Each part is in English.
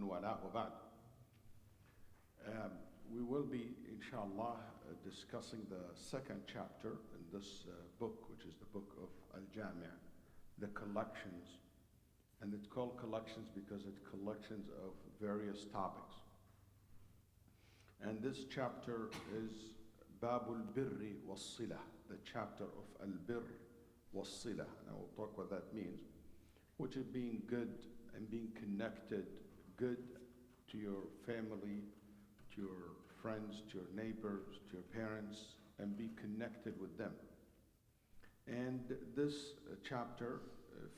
wala wa ba'd. We will be, inshallah, discussing the second chapter in this book, which is the book of al-Jami', the collections. And it's called collections because it's collections of various topics. And this chapter is Babul Birri was-Sila, the chapter of al-Birr was-Sila. And I will talk what that means, which is being good and being connected, good to your family, to your friends, to your neighbors, to your parents, and be connected with them. And this chapter,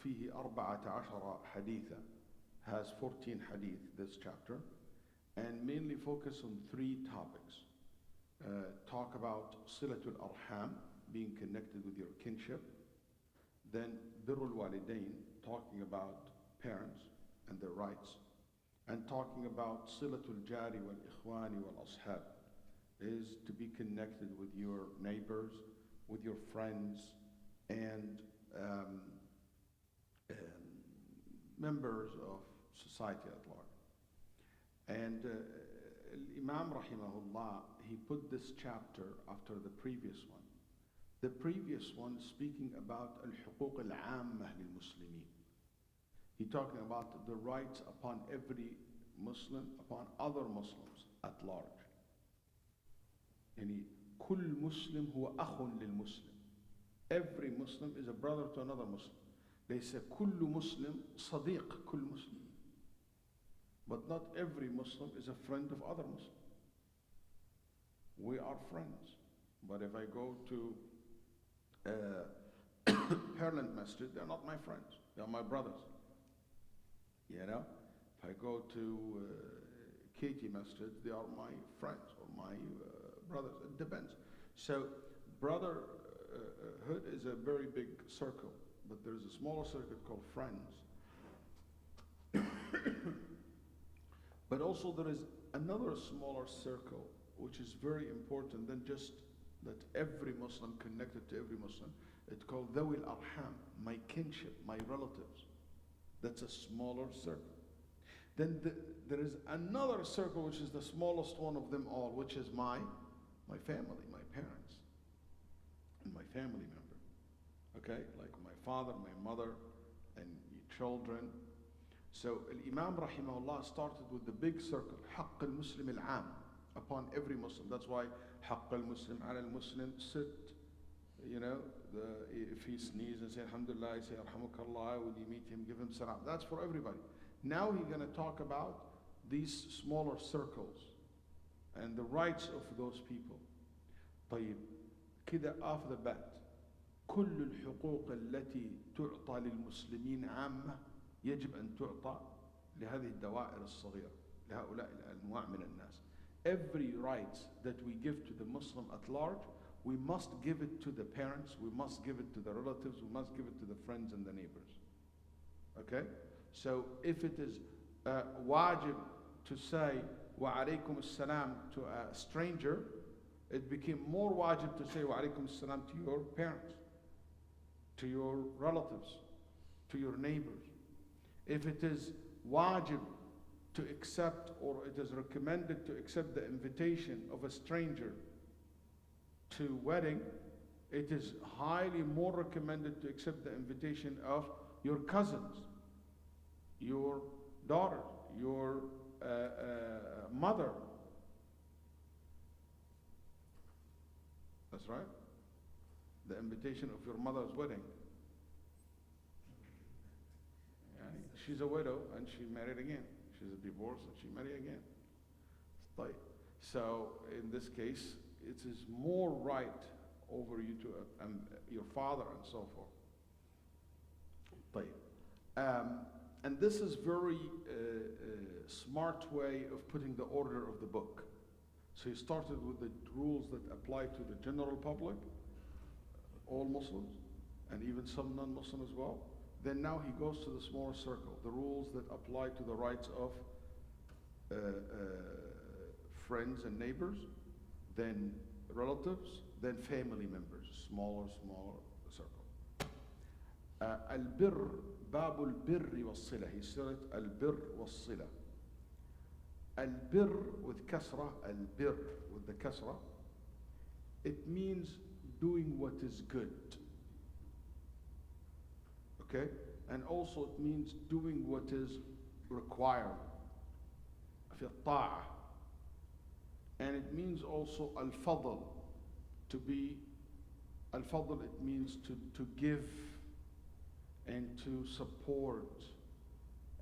فيه 14 حديثا, has 14 hadith, this chapter, and mainly focus on three topics. Talk about Silatul Arham, being connected with your kinship. Then Birrul Walidain, talking about parents and their rights. And talking about Silatul Jari wal Ikhwani wal Ashab, is to be connected with your neighbors, with your friends, and members of society at large. And Imam Rahimahullah, he put this chapter after the previous one. The previous one speaking about al-Huquq al-Ammah lil-Muslimin. He talking about the rights upon every Muslim, upon other Muslims at large. Yani, كل مسلم هو أخ للمسلم. Every Muslim is a brother to another Muslim. They say كل مسلم صديق كل مسلم. But not every Muslim is a friend of other Muslims. We are friends. But if I go to Parliament Masjid, they're not my friends. They're my brothers. You know? If I go to Katie Masjid, they are my friends or my brothers. It depends. So brotherhood is a very big circle, but there's a smaller circle called friends. But also there is another smaller circle which is very important than just that every Muslim connected to every Muslim. It's called Dhawil Arham, my kinship, my relatives. That's a smaller circle. Then there is another circle which is the smallest one of them all, which is my family, my parents, and my family member. Okay, like my father, my mother, and children. So Imam Rahimahullah started with the big circle, حق المسلم العام, upon every Muslim. That's why حق المسلم على المسلم, sit, you know, if he sneezes and say Alhamdulillah, say Arhamukallah, when you meet him, give him salam. That's for everybody. Now he's going to talk about these smaller circles and the rights of those people. طيب, كده off the bat, كل الحقوق التي تعطى للمسلمين عامة يجب أن تعطى لهذه الدوائر الصغيرة, لهؤلاء الأنواع من الناس. Every right that we give to the Muslim at large, we must give it to the parents, we must give it to the relatives, we must give it to the friends and the neighbors. Okay? So if it is wajib to say wa alaykum as-salam to a stranger, it became more wajib to say wa alaykum as-salam to your parents, to your relatives, to your neighbors. If it is wajib to accept, or it is recommended to accept the invitation of a stranger to wedding, it is highly more recommended to accept the invitation of your cousins, your daughter, your mother. That's right. The invitation of your mother's wedding. She's a widow and she married again. She's a divorce and she married again. So in this case, it is more right over you to your father and so forth. And this is very smart way of putting the order of the book. So he started with the rules that apply to the general public, all Muslims, and even some non-Muslim as well. Then now he goes to the smaller circle, the rules that apply to the rights of friends and neighbors, then relatives, then family members, smaller circle. Al-Birr, Babul Birri was-Sila. He said it, Al-Birr was-Sila. Al-bir with kasra, al-bir with the kasra, it means doing what is good. Okay? And also it means doing what is required. في الطاعة. And it means also al-fadl, to be, al-fadl it means to give and to support.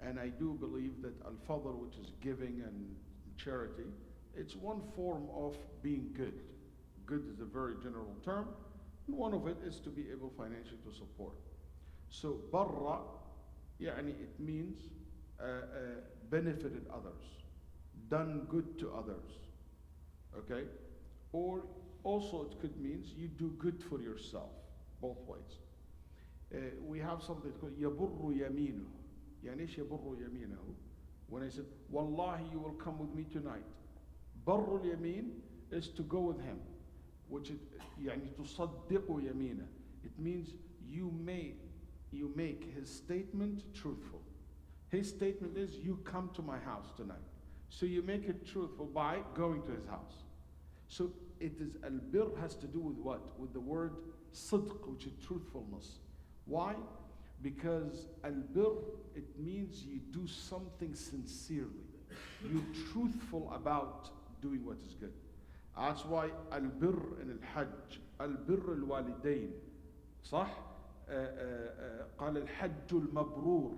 And I do believe that al-fadl, which is giving and charity, it's one form of being good. Good is a very general term. And one of it is to be able financially to support. So barra, يعني it means benefited others, done good to others. Okay? Or also it could mean you do good for yourself, both ways. We have something called يبر يمينه. يعني إيش يبر يمينه? When I said, Wallahi, you will come with me tonight. بر اليمين is to go with him, which it, يعني تصدق يمينه. It means you make his statement truthful. His statement is, you come to my house tonight. So you make it truthful by going to his house. So it is, al-bir has to do with what? With the word sidq, which is truthfulness. Why? Because al-bir, it means you do something sincerely. You're truthful about doing what is good. That's why al-bir in al-hajj, al-bir al-walidain. صح? قال الحج المبرور.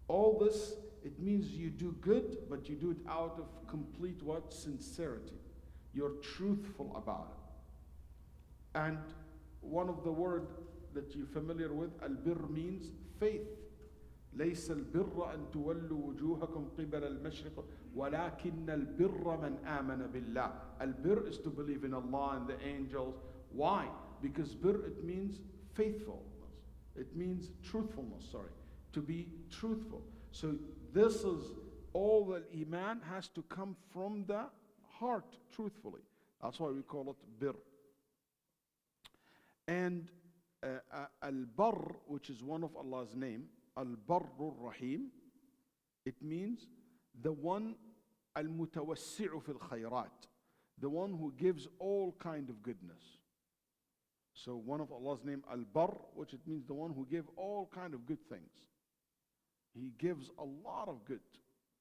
All this, it means you do good, but you do it out of complete what? Sincerity. You're truthful about it. And one of the words that you're familiar with, al-bir means faith. ليس البر أن تولوا وجوهكم قبل المشرق ولكن البر من آمن بالله. Al-bir is to believe in Allah and the angels. Why? Because bir, it means faithfulness. It means truthfulness, sorry. To be truthful. So this is all the iman has to come from the heart, truthfully. That's why we call it bir. And al-barr, which is one of Allah's name, al-barrur rahim, it means the one al-mutawassi'u fil khayrat, the one who gives all kind of goodness. So one of Allah's name, al-barr, which it means the one who gives all kind of good things. He gives a lot of good.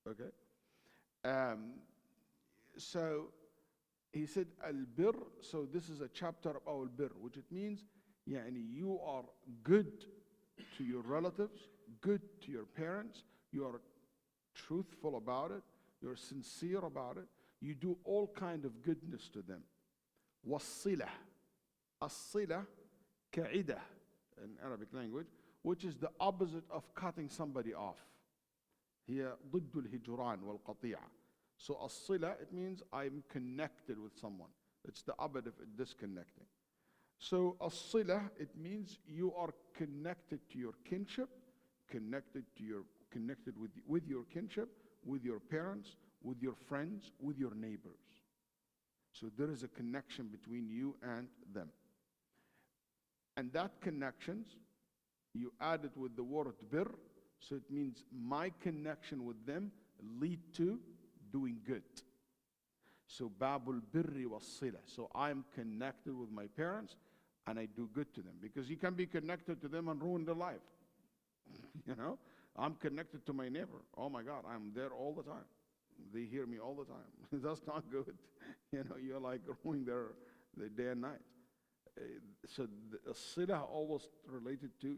Okay? So he said al-bir, so this is a chapter about al-bir, which it means يعني you are good to your relatives, good to your parents, you are truthful about it, you're sincere about it, you do all kind of goodness to them. Was-silah. As-silah ka'idah in Arabic language, which is the opposite of cutting somebody off. Here, ضد الهجران والقطيعة. So as-silah, it means I'm connected with someone. It's the opposite of disconnecting. So as-silah, it means you are connected to your kinship, connected with your kinship, with your parents, with your friends, with your neighbors. So there is a connection between you and them. And that connections, you add it with the word bir, so it means my connection with them lead to doing good. So babul birri was-sila. So I'm connected with my parents and I do good to them. Because you can be connected to them and ruin their life. You know? I'm connected to my neighbor. Oh my God, I'm there all the time. They hear me all the time. That's not good. You know, you're like ruining their day and night. So the silah always related to,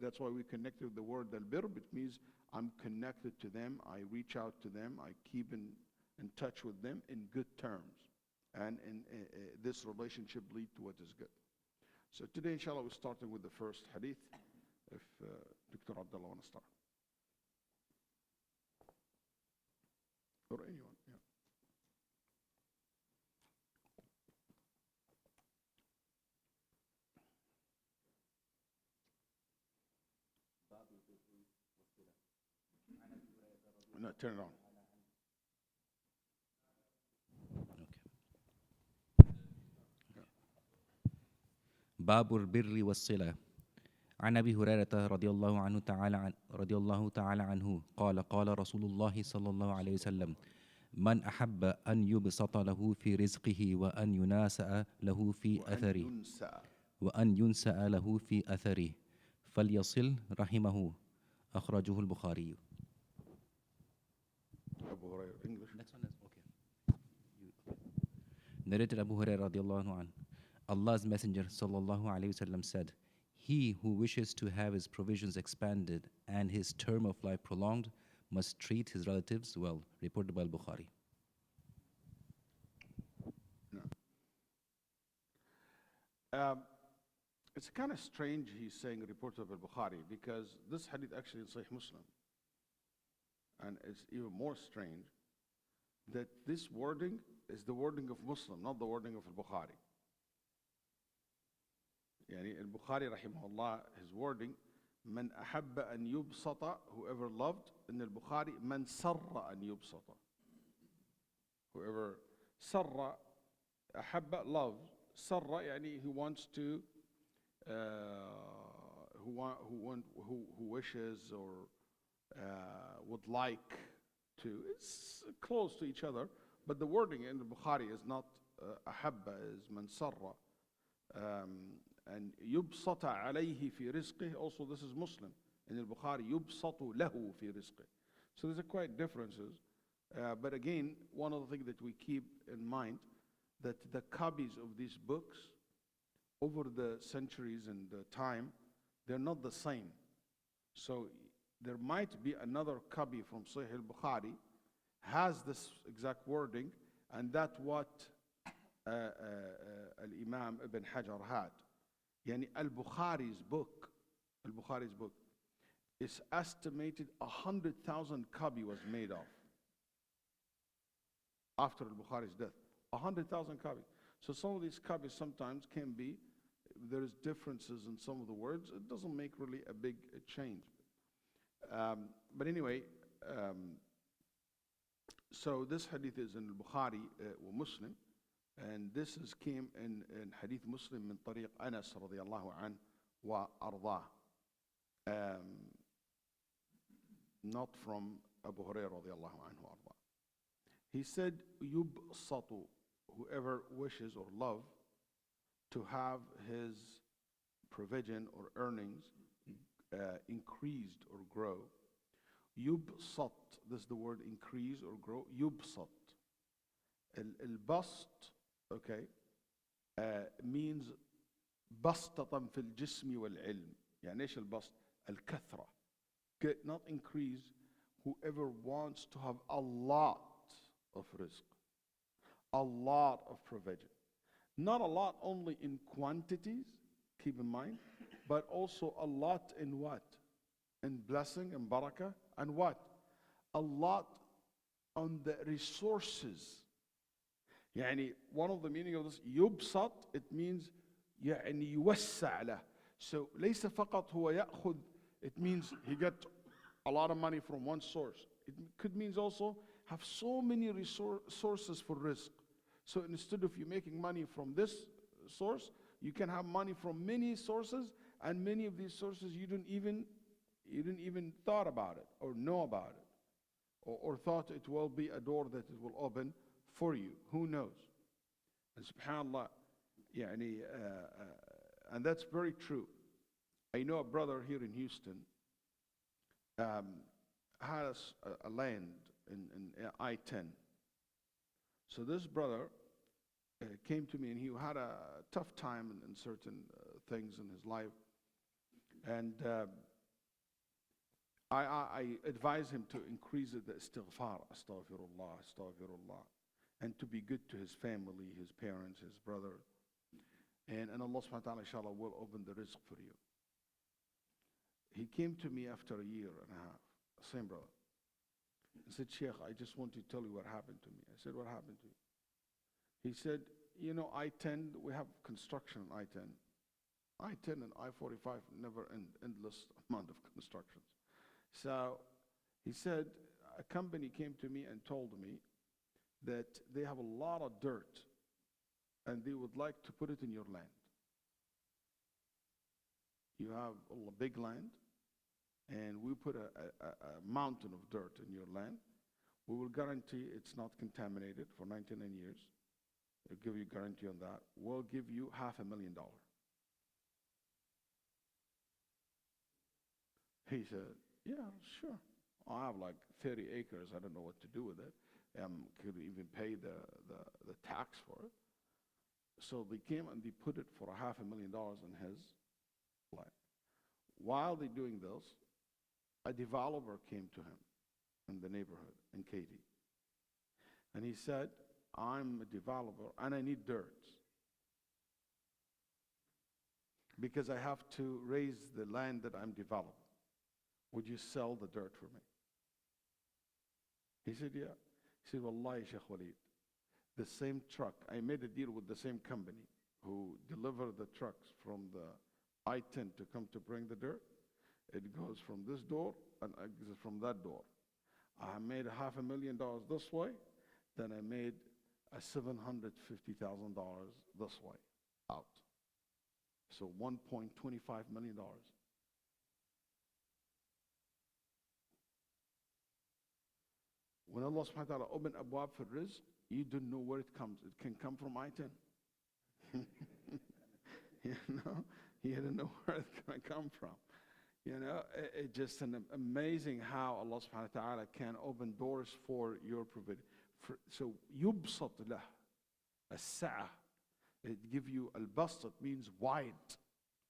that's why we connected with the word al-bir, which means I'm connected to them, I reach out to them, I keep in touch with them in good terms. And this relationship lead to what is good. So today, inshallah, we're starting with the first hadith. If Dr. Abdullah want to start. Or anyone, yeah. No, turn it on. باب البر والصلة. عن أبي هريرة رضي الله تعالى عنه قال قال رسول الله صلى الله عليه وسلم من أحب أن يبسط له في رزقه وأن يناسأ له في أثره وأن ينسأ له في أثره فليصل رحمه أخرجه البخاري. Abu Hurairah, English. Next one is okay. Narrated Abu Hurairah radiallahu anhu. Allah's Messenger sallallahu alayhi wasallam said, "He who wishes to have his provisions expanded and his term of life prolonged must treat his relatives well." Reported by al-Bukhari. No. It's kind of strange he's saying reported by al-Bukhari, because this hadith actually in Sahih Muslim. And it's even more strange that this wording is the wording of Muslim, not the wording of al-Bukhari. Yani al-Bukhari rahimahullah, his wording, man ahabba an yubsata, whoever loved, in al-Bukhari, man sarra an yubsata. Whoever sarra, ahabba, loves, sarra, yani he wants to, who wishes or would like to. It's close to each other, but the wording in the Bukhari is not ahabba, is man sarra. And yubsata alayhi fi rizqih, also this is Muslim. In the Bukhari, yubsatu lahu fi rizqih. So there's quite differences. But again, one of the things that we keep in mind, that the copies of these books over the centuries and the time, they're not the same. So there might be another copy from Sahih al-Bukhari has this exact wording, and that's what al-Imam ibn Hajar had. Yani al-Bukhari's book is estimated 100,000 copy was made of after al-Bukhari's death. 100,000 copies. So some of these copies sometimes can be, there is differences in some of the words. It doesn't make really a big change. But anyway, so this hadith is in al-Bukhari or Muslim, and this came in hadith Muslim min tariq Anas radiyallahu an wa ardah. Not from Abu Hurairah radiyallahu anhu ardah. He said, yubsatu, whoever wishes or love to have his provision or earnings increased or grow. Yubsat, this is the word increase or grow. Yubsat. Al-bast, okay, means bastatan fil jismi wal ilm. يعني ايش البسط؟ الكثرة. Not increase. Whoever wants to have a lot of rizq, a lot of provision. Not a lot only in quantities, keep in mind, but also a lot in what? In blessing and barakah, and what? A lot on the resources. يعني one of the meaning of this يبسط, it means يعني يوسع له. So ليس فقط هو يأخذ, it means he get a lot of money from one source. It could mean also have so many sources for rizq. So instead of you making money from this source, you can have money from many sources, and many of these sources you didn't even thought about it or know about it, or thought it will be a door that it will open for you. Who knows? And subhanallah, يعني, and that's very true. I know a brother here in Houston has a land in I-10. So this brother came to me, and he had a tough time in certain things in his life. And I advised him to increase the istighfar, astaghfirullah, astaghfirullah, and to be good to his family, his parents, his brother. And Allah subhanahu wa ta'ala, inshallah, will open the rizq for you. He came to me after a year and a half, same brother. He said, Shaykh, I just want to tell you what happened to me. I said, what happened to you? He said, you know, I-10, we have construction on I-10. I-10 and I-45 never end, endless amount of constructions. So he said, a company came to me and told me that they have a lot of dirt and they would like to put it in your land. You have a big land, and we put a mountain of dirt in your land. We will guarantee it's not contaminated for 99 years. We'll give you guarantee on that. We'll give you $500,000. He said, yeah, sure. I have like 30 acres. I don't know what to do with it. Could even pay the tax for it. So they came and they put it for $500,000 in his land. While they're doing this, a developer came to him in the neighborhood in Katy. And he said, I'm a developer and I need dirt because I have to raise the land that I'm developing. Would you sell the dirt for me? He said, yeah. He said, Wallahi, Shaykh Waleed, the same truck, I made a deal with the same company who delivered the trucks from the I-10 to come to bring the dirt. It goes from this door and exits from that door. I made $500,000 this way, then I made a $750,000 this way out. So $1.25 million. When Allah subhanahu wa ta'ala opened abwab for rizq, you don't know where it comes. It can come from I-10. You know, you don't know where it's going to come from. You know, it's just an amazing how Allah subhanahu wa ta'ala can open doors for your provision. So, yubsat lah, as-sa'a. It gives you al-basat, means wide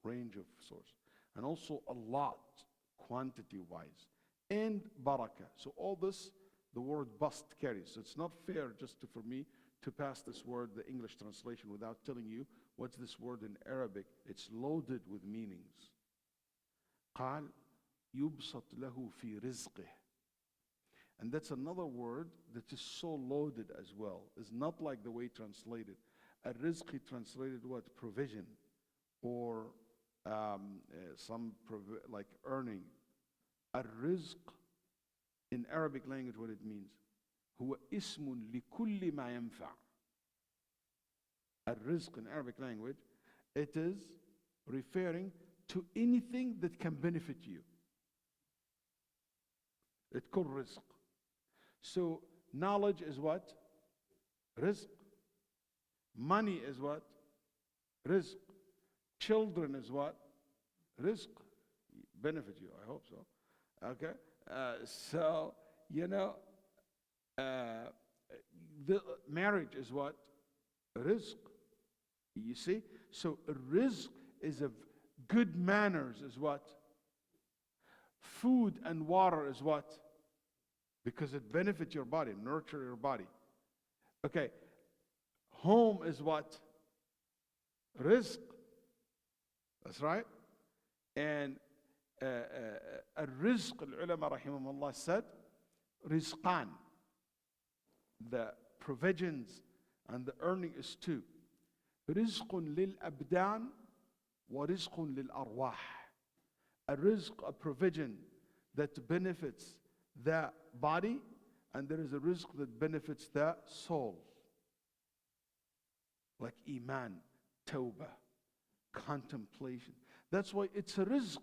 range of source. And also a lot, quantity-wise. And barakah. So all this, the word bast carries. So it's not fair just for me to pass this word, the English translation, without telling you what's this word in Arabic. It's loaded with meanings. قال يبسط له في رزقه. And that's another word that is so loaded as well. It's not like the way translated. Al-rizq translated what? Provision. Or like earning. Al-rizq in Arabic language, what it means, هو اسم لكل ما ينفع. Al-rizq in Arabic language, it is referring to anything that can benefit you. It's called rizq. So knowledge is what? Rizq. Money is what? Rizq. Children is what? Rizq. Benefit you, I hope so. Okay? So, you know, the marriage is what? Rizq. You see? So rizq is a good manners is what? Food and water is what? Because it benefits your body, nurture your body. Okay. Home is what? Rizq. That's right. And الرزق العلماء رحمهم الله said rizqan. The provisions and the earning is two. رزق للأبدان ورزق للأرواح. A rizq, a provision that benefits the body, and there is a rizq that benefits the soul. Like iman, tawbah, contemplation. That's why it's a rizq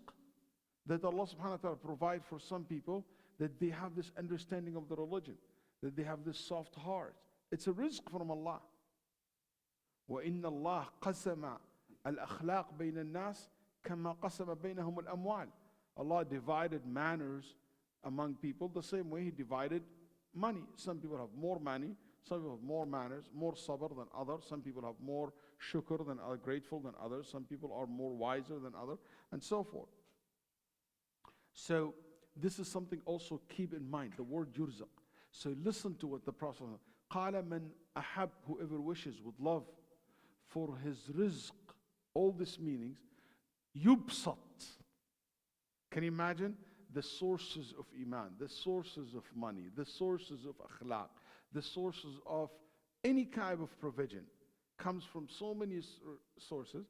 that Allah subhanahu wa ta'ala provide for some people, that they have this understanding of the religion, that they have this soft heart. It's a rizq from Allah. وَإِنَّ اللَّهَ قَسَمَ الْأَخْلَاقِ بَيْنَ النَّاسِ كَمَا قَسَمَ بَيْنَهُمُ الْأَمْوَالِ. Allah divided manners among people the same way He divided money. Some people have more money, some people have more manners, more sabr than others. Some people have more shukr than others, grateful than others. Some people are more wiser than others, and so forth. So this is something also keep in mind, the word yurzaq. So listen to what the Prophet قال من أحب, whoever wishes with love for his rizq, all these meanings, yubsat. Can you imagine? The sources of iman, the sources of money, the sources of akhlaq, the sources of any kind of provision comes from so many sources,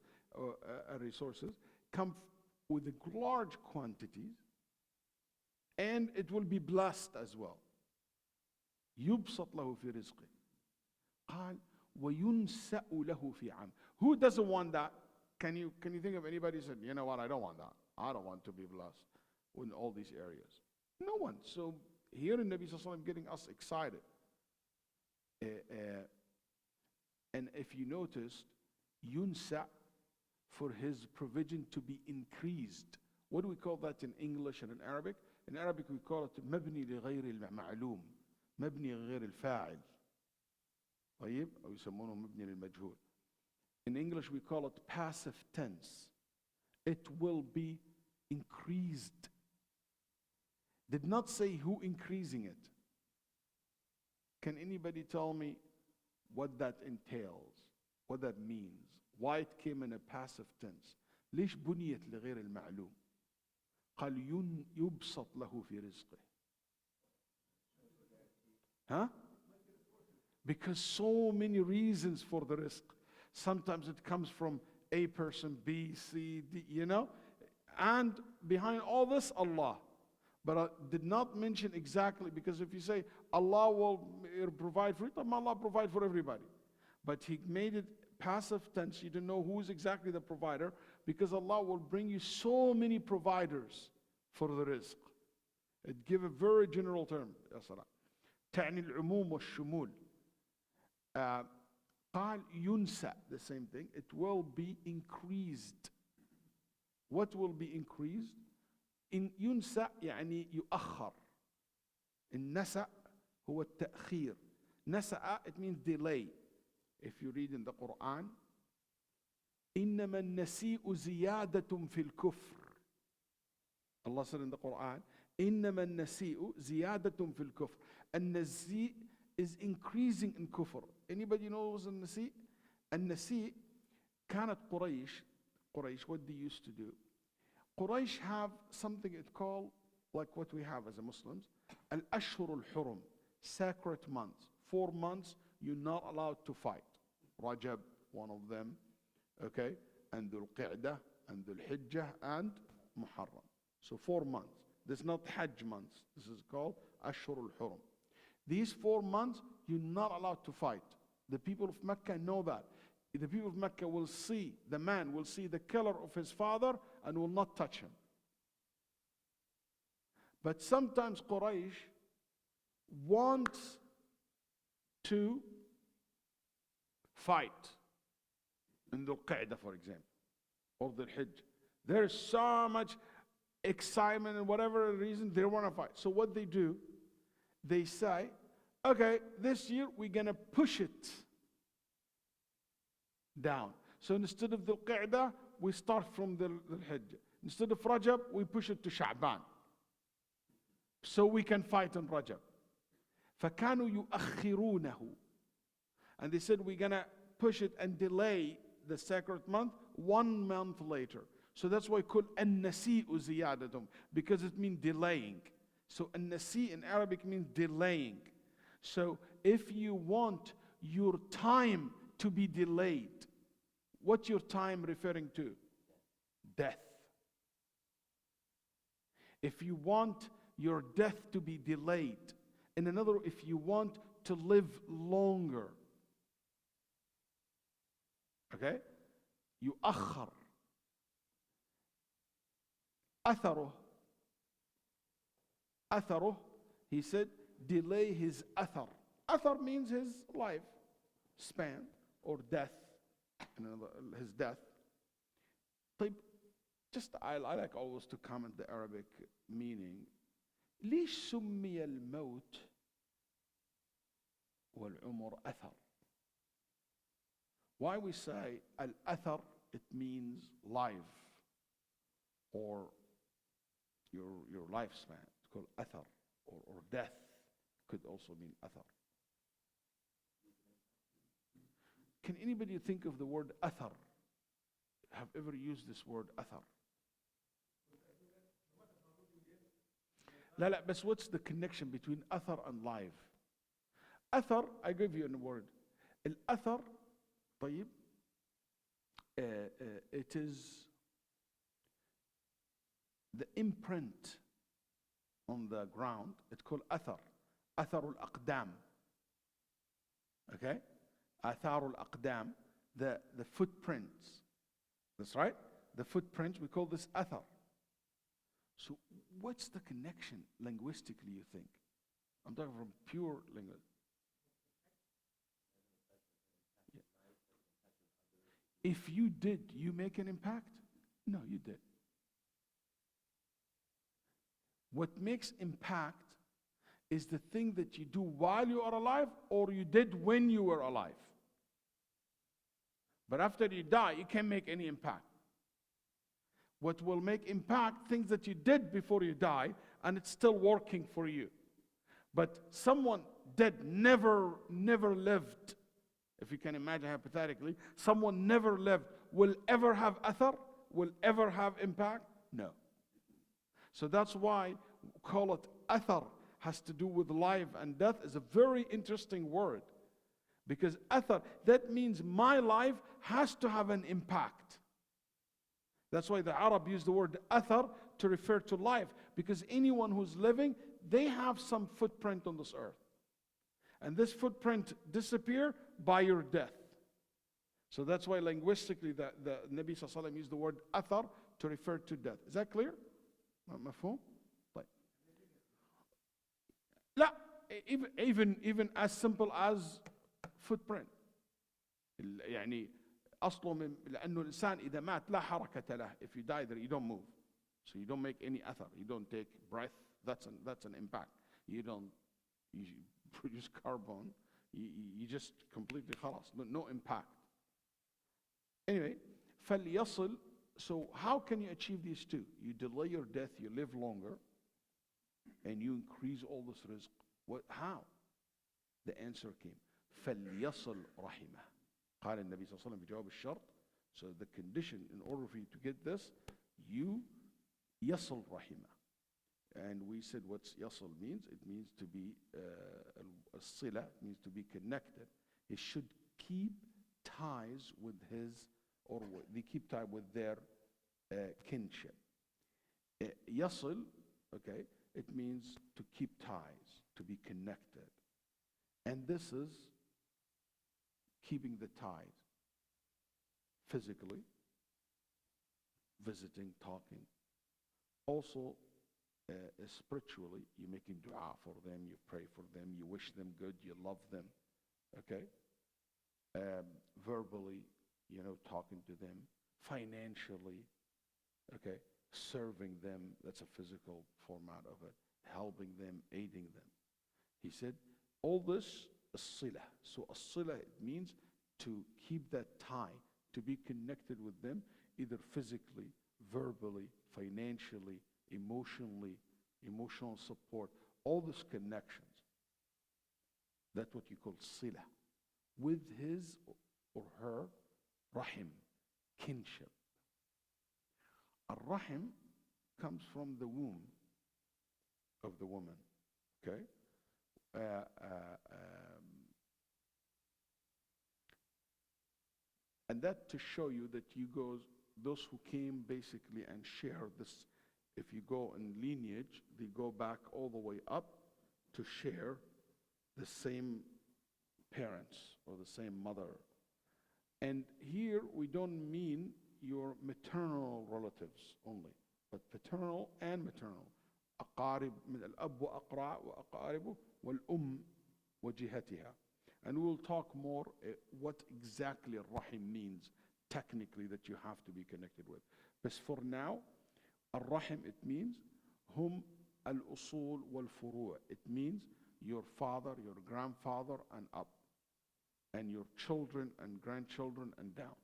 resources, come with large quantities, and it will be blessed as well. يبسط له في رزقه. قال وينسأ له في عام. Who doesn't want that? Can you think of anybody who said, you know what, I don't want that. I don't want to be blessed in all these areas. No one. So here in Nabi Sallallahu Alaihi Wasallam getting us excited. And if you noticed, yunsa, for his provision to be increased. What do we call that in English and in Arabic? In Arabic we call it مبني لغير المعلوم, مبني غير الفاعل. طيب أو يسمونه مبني للمجهول. In English we call it passive tense. It will be increased. Did not say who increasing it. Can anybody tell me what that entails? What that means? Why it came in a passive tense? ليش بنيت لغير المعلوم؟ قال يبسط له في رزقه. Huh? Because so many reasons for the rizq. Sometimes it comes from A person, B, C, D, you know? And behind all this, Allah. But I did not mention exactly, because if you say Allah will provide for it, Allah provide for everybody. But He made it passive tense. You don't know who is exactly the provider, because Allah will bring you so many providers for the rizq. It give a very general term. تعني العموم والشمول. قال ينسى, the same thing. It will be increased. What will be increased? إن ينسى يعني يؤخر. النسأ هو التأخير. نسأ, it means delay. If you read in the Quran, إنما النسيء زيادة في الكفر. Allah said in the Quran, إنما النسيء زيادة في الكفر. النسيء is increasing in kufr. Anybody knows النسيء? النسيء كانت قريش, what they used to do. Quraysh have something it called, like what we have as a Muslims, al-Ashhur al-Hurum, sacred months. 4 months you're not allowed to fight. Rajab, one of them, okay, and Dhul-Qi'dah, and Dhul-Hijjah, and Muharram. So 4 months. This is not Hajj months. This is called Ashhur al-Hurum. These 4 months, you're not allowed to fight. The people of Mecca know that. The people of Mecca will see, the man will see the killer of his father and will not touch him. But sometimes Quraysh wants to fight in the Qa'dah, for example, or the Hajj. There's so much excitement and whatever reason they want to fight. So what they do, they say, okay, this year we're going to push it down. So instead of the Qa'dah, we start from the Hajj. Instead of Rajab, we push it to Sha'ban. So we can fight in Rajab. فَكَانُوا يُؤَخِّرُونَهُ. And they said, we're going to push it and delay the sacred month 1 month later. So that's why called النَّسِيءُ زِيَادَةٌ, because it means delaying. So النَّسِيء in Arabic means delaying. So if you want your time to be delayed, what's your time referring to? Death. If you want your death to be delayed, in another, if you want to live longer, okay, يؤخر. أثره, he said, delay his athar. Athar means his life span or death, his death. طيب, just I like always to comment the Arabic meaning. ليش سمي الموت والعمر أثر? Why we say al-athar, it means life or your lifespan. It's called athar, or death could also mean athar. Can anybody think of the word athar? Have ever used this word athar? لا, but what's the connection between athar and life? Athar, I give you a word. Al-athar, طيب, it is the imprint on the ground. It's called athar. Athar al-aqdam. Okay? Athar al-aqdam, the footprints. That's right? The footprints, we call this athar. So what's the connection linguistically, you think? I'm talking from pure linguistic. Yeah. If you did, you make an impact? No, you did. What makes impact is the thing that you do while you are alive or you did when you were alive. But after you die, you can't make any impact. What will make impact, things that you did before you die, and it's still working for you. But someone dead, never lived, if you can imagine hypothetically, someone never lived, will ever have athar? Will ever have impact? No. So that's why we call it athar, has to do with life and death, is a very interesting word. Because athar, that means my life has to have an impact. That's why the Arab use the word athar to refer to life. Because anyone who's living, they have some footprint on this earth. And this footprint disappear by your death. So that's why linguistically the Nabi Sallallahu Alaihi Wasallam used the word athar to refer to death. Is that clear? مفهوم؟ طيب. لا, even as simple as footprint. يعني أصله من لأنه الإنسان إذا مات لا حركة له. If you die there, you don't move. So you don't make any athar. You don't take breath. That's an impact. You produce carbon. You just completely خلاص. No impact. Anyway, فليصل. So how can you achieve these two? You delay your death, you live longer, and you increase all this rizq. How? The answer came. فليصل رحمه. قال النبي صلى الله عليه وسلم بجواب الشرط. So the condition in order for you to get this, you يصل رحمه. And we said what's يصل means. It means to be الصلة, means to be connected. He should keep ties with his, or they keep ties with their kinship. يصل, okay, it means to keep ties, to be connected. And this is keeping the ties physically, visiting, talking. Also, spiritually, you're making dua for them, you pray for them, you wish them good, you love them, okay? Verbally, talking to them. Financially, okay? Serving them, that's a physical format of it. Helping them, aiding them. He said, all this is sila. So as-sila, it means to keep that tie, to be connected with them, either physically, verbally, financially, emotionally, emotional support, all these connections. That's what you call sila. With his or her rahim, kinship. Ar-rahim comes from the womb of the woman, okay? And that to show you that those who came basically and share this, if you go in lineage, they go back all the way up to share the same parents or the same mother. And here we don't mean your maternal relatives only, but paternal and maternal. أقارب من الأب وأقرع وأقاربه والأم وجهتها. And we will talk more what exactly Rahim means technically that you have to be connected with. But for now, Ar-Rahim, it means hum al-usul wal-furu'. It means your father, your grandfather and up, and your children and grandchildren and down.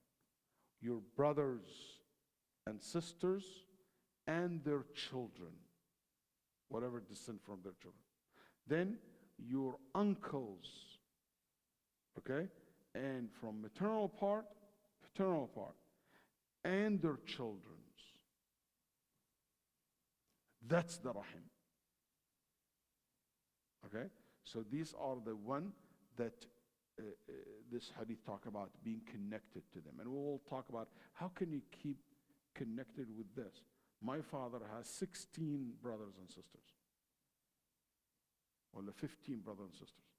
Your brothers and sisters and their children, whatever descend from their children. Then your uncles, okay, and from maternal part, paternal part, and their children. That's the rahim. Okay, so these are the one that this hadith talk about being connected to them, and we will talk about how can you keep connected with this. My father has 16 brothers and sisters, or 15 brothers and sisters.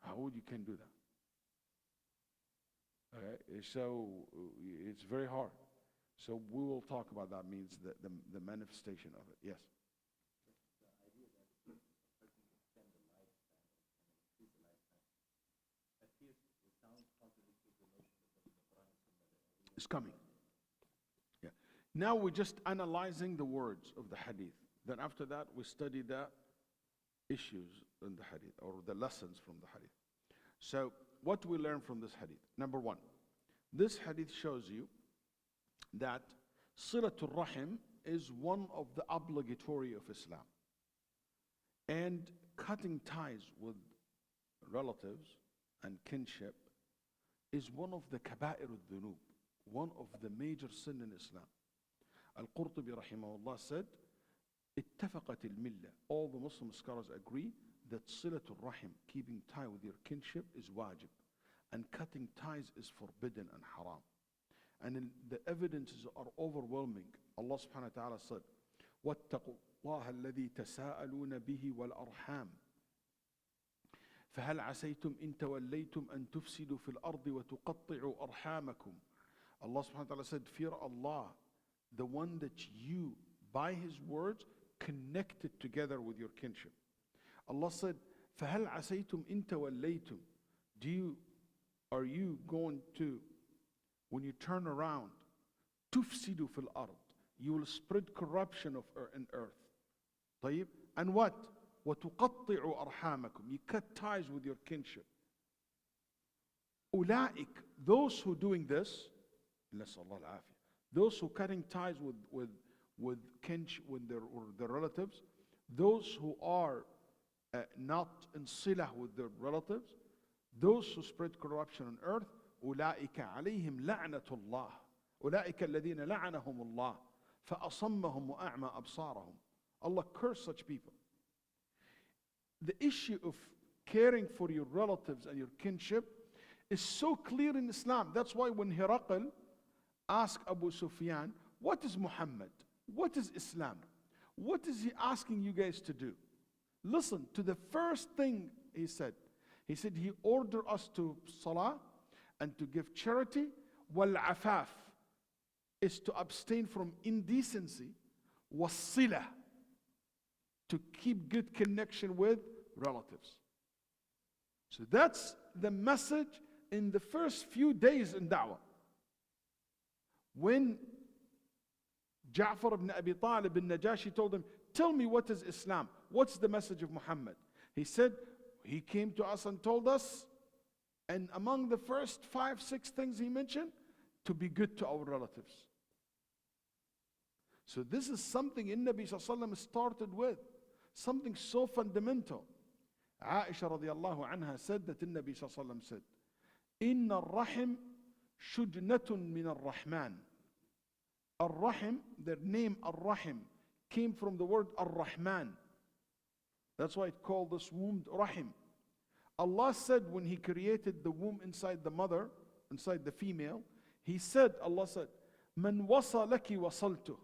How would you can do that? Okay, so it's very hard. So we will talk about that, means the manifestation of it. Yes. is coming. Yeah. Now we're just analyzing the words of the hadith. Then after that, we study the issues in the hadith, or the lessons from the hadith. So what we learn from this hadith? Number one, this hadith shows you that Silatul Rahim is one of the obligatory of Islam. And cutting ties with relatives and kinship is one of the kaba'ir al-dhunub, one of the major sin in Islam. Al-Qurtubi rahimahullah said, اتفقت الملة. All the Muslim scholars agree that Silatul Rahim, keeping tie with your kinship, is wajib. And cutting ties is forbidden and haram. And the evidences are overwhelming. Allah subhanahu wa ta'ala said, وَاتَّقُوا اللَّهَ الَّذِي تَسَاءَلُونَ بِهِ وَالْأَرْحَامِ فَهَلْ عَسَيْتُمْ إِن تَوَلَّيْتُمْ أَن تُفْسِدُوا فِي الْأَرْضِ وَتُقَطِّعُوا أَرْحَامَكُمْ. Allah subhanahu wa ta'ala said, fear Allah, the one that you, by His words, connected together with your kinship. Allah said, فَهَلْ عَسَيْتُمْ إِن تَوَلَّيْتُمْ. Are you going to, when you turn around, تُفْسِدُوا فِي الْأَرْضِ, you will spread corruption in earth. طيب? And what? وَتُقَطِّعُوا أَرْحَامَكُمْ. You cut ties with your kinship. أُولَئِكَ, those who doing this, نسأل الله العافية, those who cutting ties with kinship, with their relatives, those who are not in silah with their relatives, those who spread corruption on earth, أولئك عليهم لعنة الله أولئك الذين لعنهم الله فأصمهم وأعمى أبصارهم. Allah cursed such people. The issue of caring for your relatives and your kinship is so clear in Islam. That's why when Hiraqal asked Abu Sufyan, what is Muhammad? What is Islam? What is he asking you guys to do? Listen to the first thing he said. He said he ordered us to salah and to give charity. Wal-afaf is to abstain from indecency. Was-silah, to keep good connection with relatives. So that's the message in the first few days in da'wah. When Ja'far ibn Abi Talib ibn Najashi told him, tell me what is Islam? What's the message of Muhammad? He said, he came to us and told us, and among the first 5, 6 things he mentioned, to be good to our relatives. So this is something in Nabi sallallahu alaihi wasallam started with, something so fundamental. Aisha radiallahu anha said that in Nabi sallallahu alaihi wasallam said, Inna ar-rahim shujnatun min ar-rahman. Ar-rahim, their name ar-rahim, came from the word ar-rahman. That's why it called this womb rahim. Allah said when He created the womb inside the mother, inside the female, He said, Allah said, Man wasalaki wasaltuh,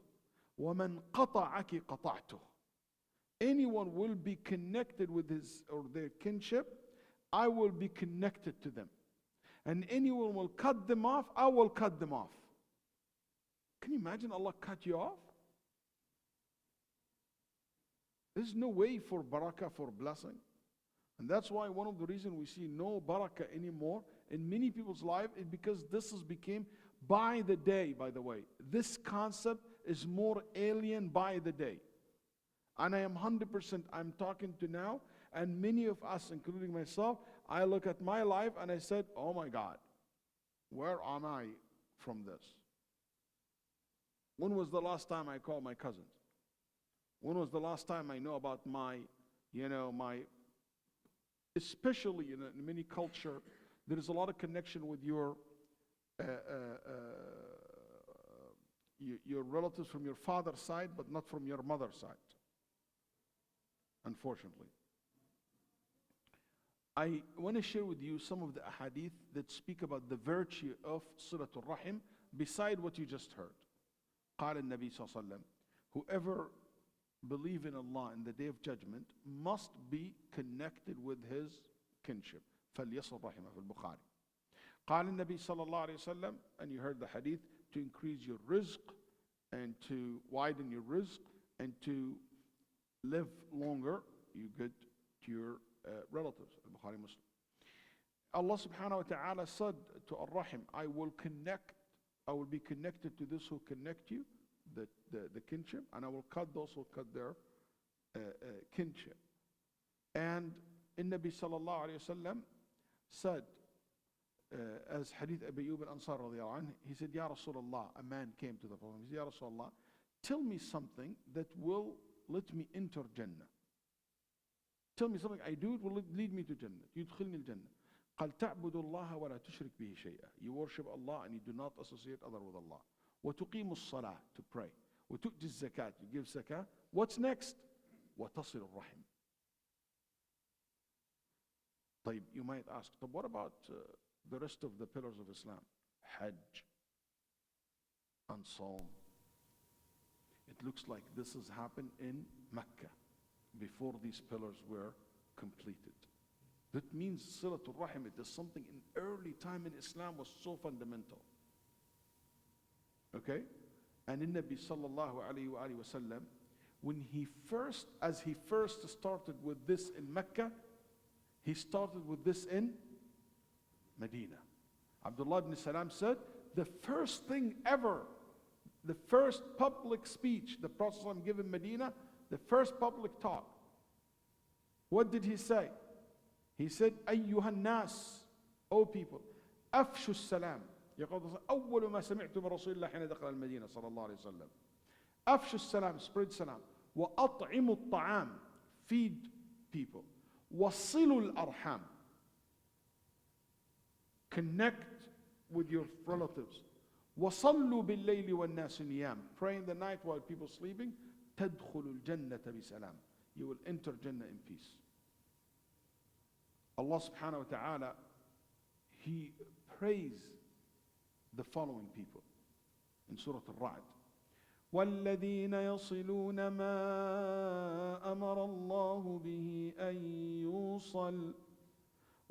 wa man qata'aki qata'tuh. Anyone will be connected with his or their kinship, I will be connected to them. And anyone will cut them off, I will cut them off. Can you imagine Allah cut you off? There's no way for barakah, for blessing. And that's why one of the reasons we see no barakah anymore in many people's life is because this has become by the day, by the way. This concept is more alien by the day. And I am 100%, I'm talking to now, and many of us, including myself, I look at my life and I said, oh my God, where am I from this? When was the last time I called my cousins? When was the last time I know about my, especially in many culture, there is a lot of connection with your relatives from your father's side, but not from your mother's side, unfortunately. I want to share with you some of the ahadith that speak about the virtue of Silatul Rahim beside what you just heard. قال النبي صلى الله عليه وسلم, whoever believe in Allah in the day of judgment must be connected with his kinship. فليصل رحمه في البخاري. قال النبي صلى الله عليه وسلم, and you heard the hadith, to increase your rizq and to widen your rizq and to live longer, you good to your relatives. Al-Bukhari Muslim. Allah subhanahu wa ta'ala said to Ar-Rahim, I will connect I will be connected to those who connect you, the kinship, and I will cut those who cut their kinship. And Nabi sallallahu alayhi wasallam said, as Hadith Abu Ayyub al-Ansar radiallahu anhu, he said, Ya Rasulullah, a man came to the Prophet, he said, Ya Rasulullah, tell me something that will let me enter Jannah. Tell me something I do, it will lead me to Jannah. يدخلني الجنة. قال تعبد الله ولا تشرك به شيئا. You worship Allah and you do not associate other with Allah. وتقيم الصلاة, to pray. وتؤتي الزكاة, you give zakah. What's next? وتصل الرحم. طيب, you might ask, but what about the rest of the pillars of Islam? Hajj and Saum. It looks like this has happened in Mecca before these pillars were completed. That means Silatul Rahim, it is something in early time in Islam was so fundamental. Okay? And in Nabi sallallahu alayhi wa sallam, when as he first started with this in Mecca, he started with this in Medina. Abdullah ibn Salam said, the first thing ever, the first public speech the Prophet ﷺ gave in Medina, the first public talk, what did he say? He said, أيها الناس, O people, أفشوا السلام. يقول أول ما سمعت من رسول الله حين دخل المدينة صلى الله عليه وسلم. أفشوا السلام, spread salam. وأطعموا الطعام, feed people. وصلوا الأرحام, connect with your relatives. وصلوا بالليل والناس نيام, pray in the night while people sleeping. تدخلوا الجنة بسلام, you will enter Jannah in peace. Allah subhanahu wa ta'ala, He praised the following people in Surah Al-Ra'd. وَالَّذِينَ يَصِلُونَ مَا أَمَرَ اللَّهُ بِهِ أَن يُوصَلَ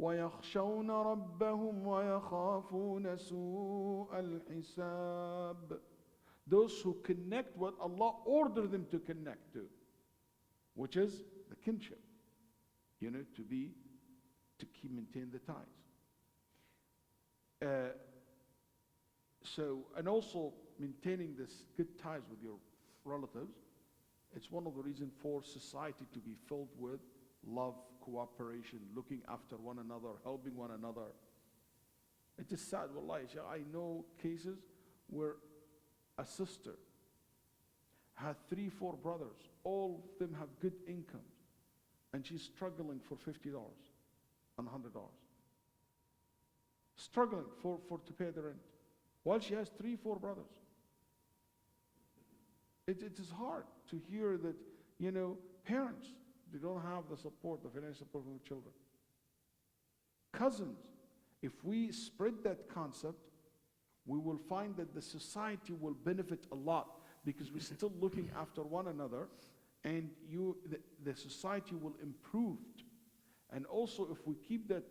وَيَخْشَوْنَ رَبَّهُمْ وَيَخَافُونَ سُوءَ الْحِسَابِ. Those who connect what Allah ordered them to connect to, which is the kinship. To maintain the ties. And also maintaining this good ties with your relatives, it's one of the reasons for society to be filled with love, cooperation, looking after one another, helping one another. It is sad, wallahi, I know cases where a sister had 3-4 brothers, all of them have good incomes, and she's struggling for $50 and $100. Struggling to pay the rent, while she has 3-4 brothers. It is hard to hear that, parents, they don't have the support, the financial support from the children. Cousins, if we spread that concept, we will find that the society will benefit a lot, because we're still looking after one another, and the society will improve. And also, if we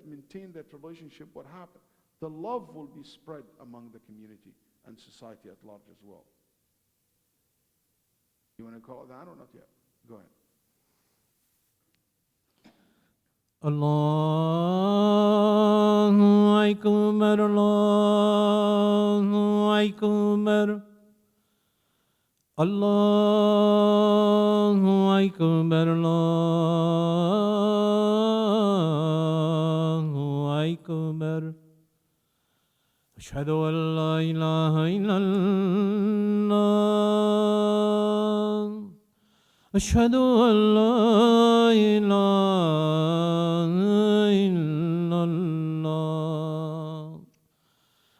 maintain that relationship, what happens? The love will be spread among the community and society at large as well. You want to call it that or not yet? Go ahead. Allahu Akbar, Allahu Akbar. Allahu Akbar, Allahu Akbar. Ashhadu an la ilaha illallah. Ashhadu an la ilaha illallah.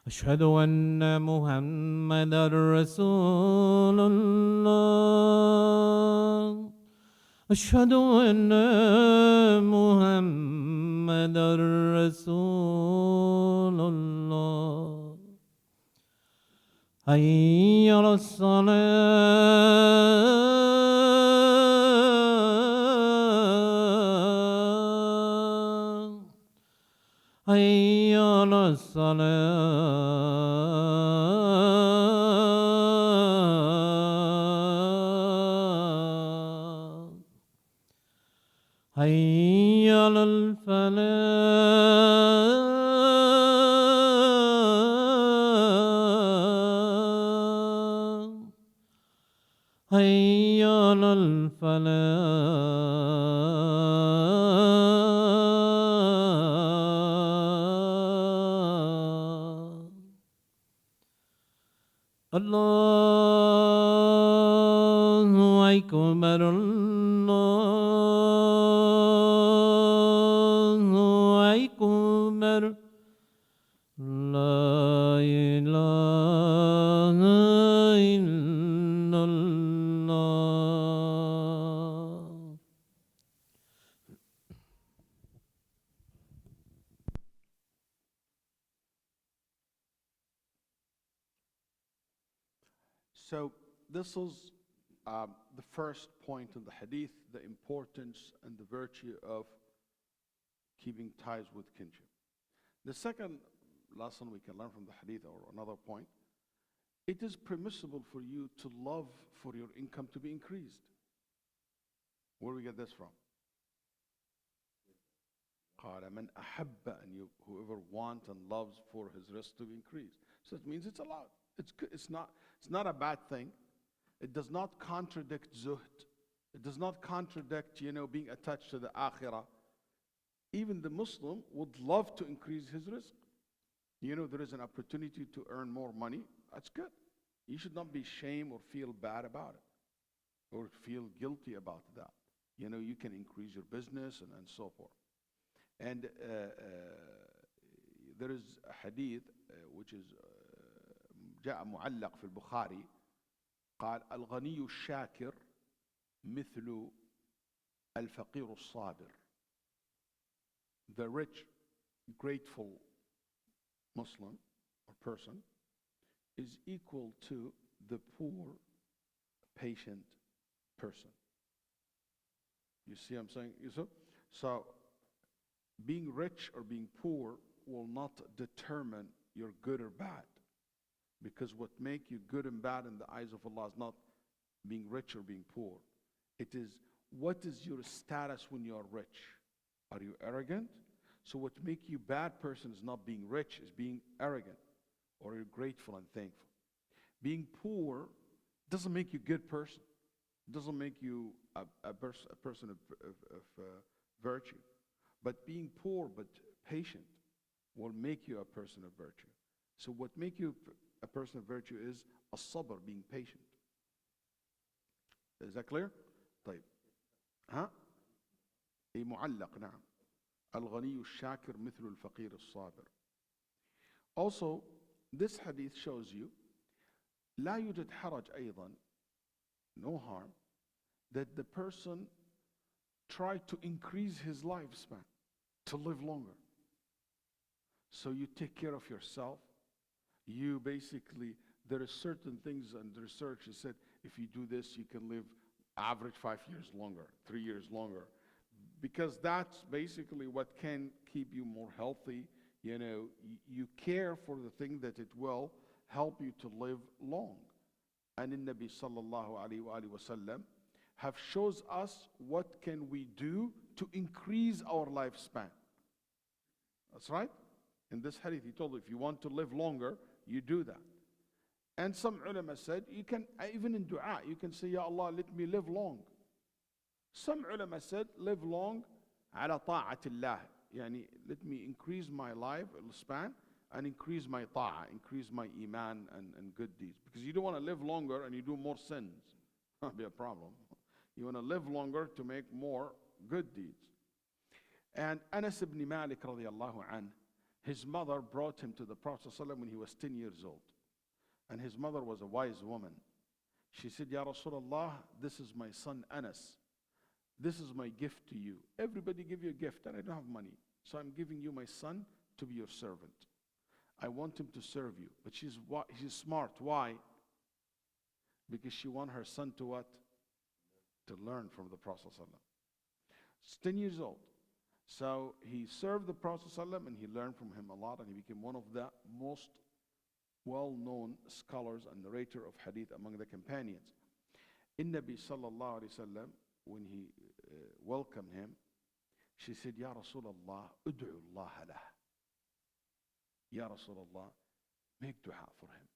Ashhadu anna Muhammadan Rasulullah. Ashhadu anna Muhammadan Rasulullah. Hayya as-salah. Hayya as-salah. Hayya al-falah. الله أكبر الله أكبر لا إله إلا الله. So this is the first point in the hadith, the importance and the virtue of keeping ties with kinship. The second lesson we can learn from the hadith, or another point, it is permissible for you to love for your income to be increased. Where do we get this from? قال من أحب أن whoever wants and loves for his risk to be increased. So it means it's allowed. It's good. It's not a bad thing. It does not contradict zuhd. It does not contradict, being attached to the akhirah. Even the Muslim would love to increase his risk. There is an opportunity to earn more money. That's good. You should not be ashamed or feel bad about it, or feel guilty about that. You can increase your business and so forth. And there is a hadith which is جاء معلق في البخاري قال الغني الشاكر مثل الفقير الصابر. The rich, grateful Muslim or person is equal to the poor, patient person. You see what I'm saying, Yusuf? So being rich or being poor will not determine your good or bad. Because what makes you good and bad in the eyes of Allah is not being rich or being poor. It is, what is your status when you are rich? Are you arrogant? So what makes you bad person is not being rich, is being arrogant, or you're grateful and thankful. Being poor doesn't make you a good person. It doesn't make you a person of virtue. But being poor but patient will make you a person of virtue. So what makes you a person of virtue is as-sabr, being patient. Is that clear? طيب. أي معلق نعم. الغني الشاكر مثل الفقير الصابر. Also, this hadith shows you لا يوجد حرج أيضا, no harm, that the person try to increase his lifespan, to live longer. So you take care of yourself. You basically, there are certain things, and the research has said, if you do this, you can live average 5 years longer, 3 years longer. Because that's basically what can keep you more healthy. You care for the thing that it will help you to live long. And in Nabi sallallahu alayhi wa sallam have shows us what can we do to increase our lifespan. That's right. In this hadith, he told, if you want to live longer, you do that. And some ulama said, you can, even in dua, you can say, Ya Allah, let me live long. Some ulama said, live long, ala ta'atillah. Yani, let me increase my life span and increase my ta'ah, increase my iman and good deeds. Because you don't want to live longer and you do more sins. That'll be a problem. You want to live longer to make more good deeds. And Anas ibn Malik radiallahu anh, his mother brought him to the Prophet ﷺ when he was 10 years old. And his mother was a wise woman. She said, Ya Rasulullah, this is my son Anas. This is my gift to you. Everybody give you a gift, and I don't have money. So I'm giving you my son to be your servant. I want him to serve you. But she's smart. Why? Because she wants her son to what? To learn from the Prophet ﷺ. He's 10 years old. So he served the Prophet ﷺ and he learned from him a lot, and he became one of the most well-known scholars and narrator of hadith among the companions. In Nabi sallallahu alayhi wa sallam, when he welcomed him, she said, Ya Rasulullah, ud'u Allah lah. Ya Rasulullah, make dua for him.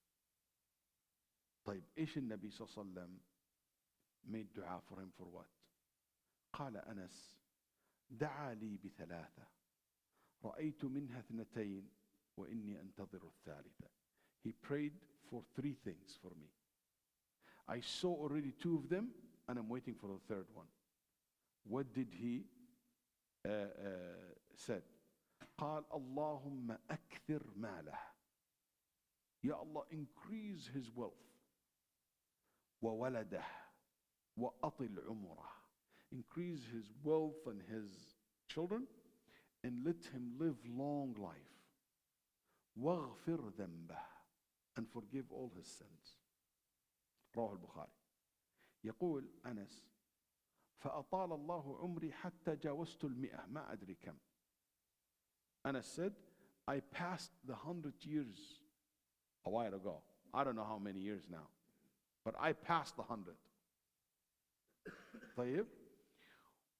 طيب, إيش النبي صلى الله عليه وسلم made dua for him for what? قال أنس دعا لي بثلاثة رأيت منها اثنتين وإني أنتظر الثالثة. he prayed for 3 things for me. I saw already 2 of them, and I'm waiting for the 3rd one. What did he said? قال اللهم أكثر ماله. Ya Allah, increase his wealth. وولده وأطل عمره. Increase his wealth and his children, and let him live long life. واغفر ذنبه, and forgive all his sins. رواه البخاري. يقول أنس: فأطال الله عمري حتى جاوزت 100. ما أدري كم. Anas said, I passed the 100 years a while ago. I don't know how many years now, but I passed the 100. طيب.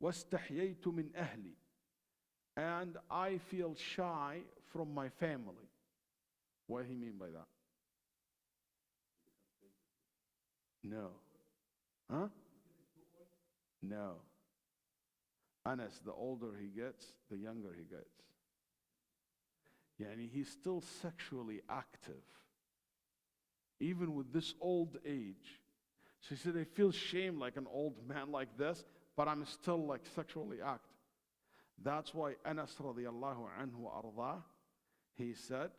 واستحييت من أهلي, and I feel shy from my family. What do he mean by that? No. Huh? No. Anas, the older he gets, the younger he gets. Yani he's still sexually active, even with this old age. So he said, I feel shame like an old man like this, but I'm still like sexually active. That's why Anas radiallahu anhu ardah, he said,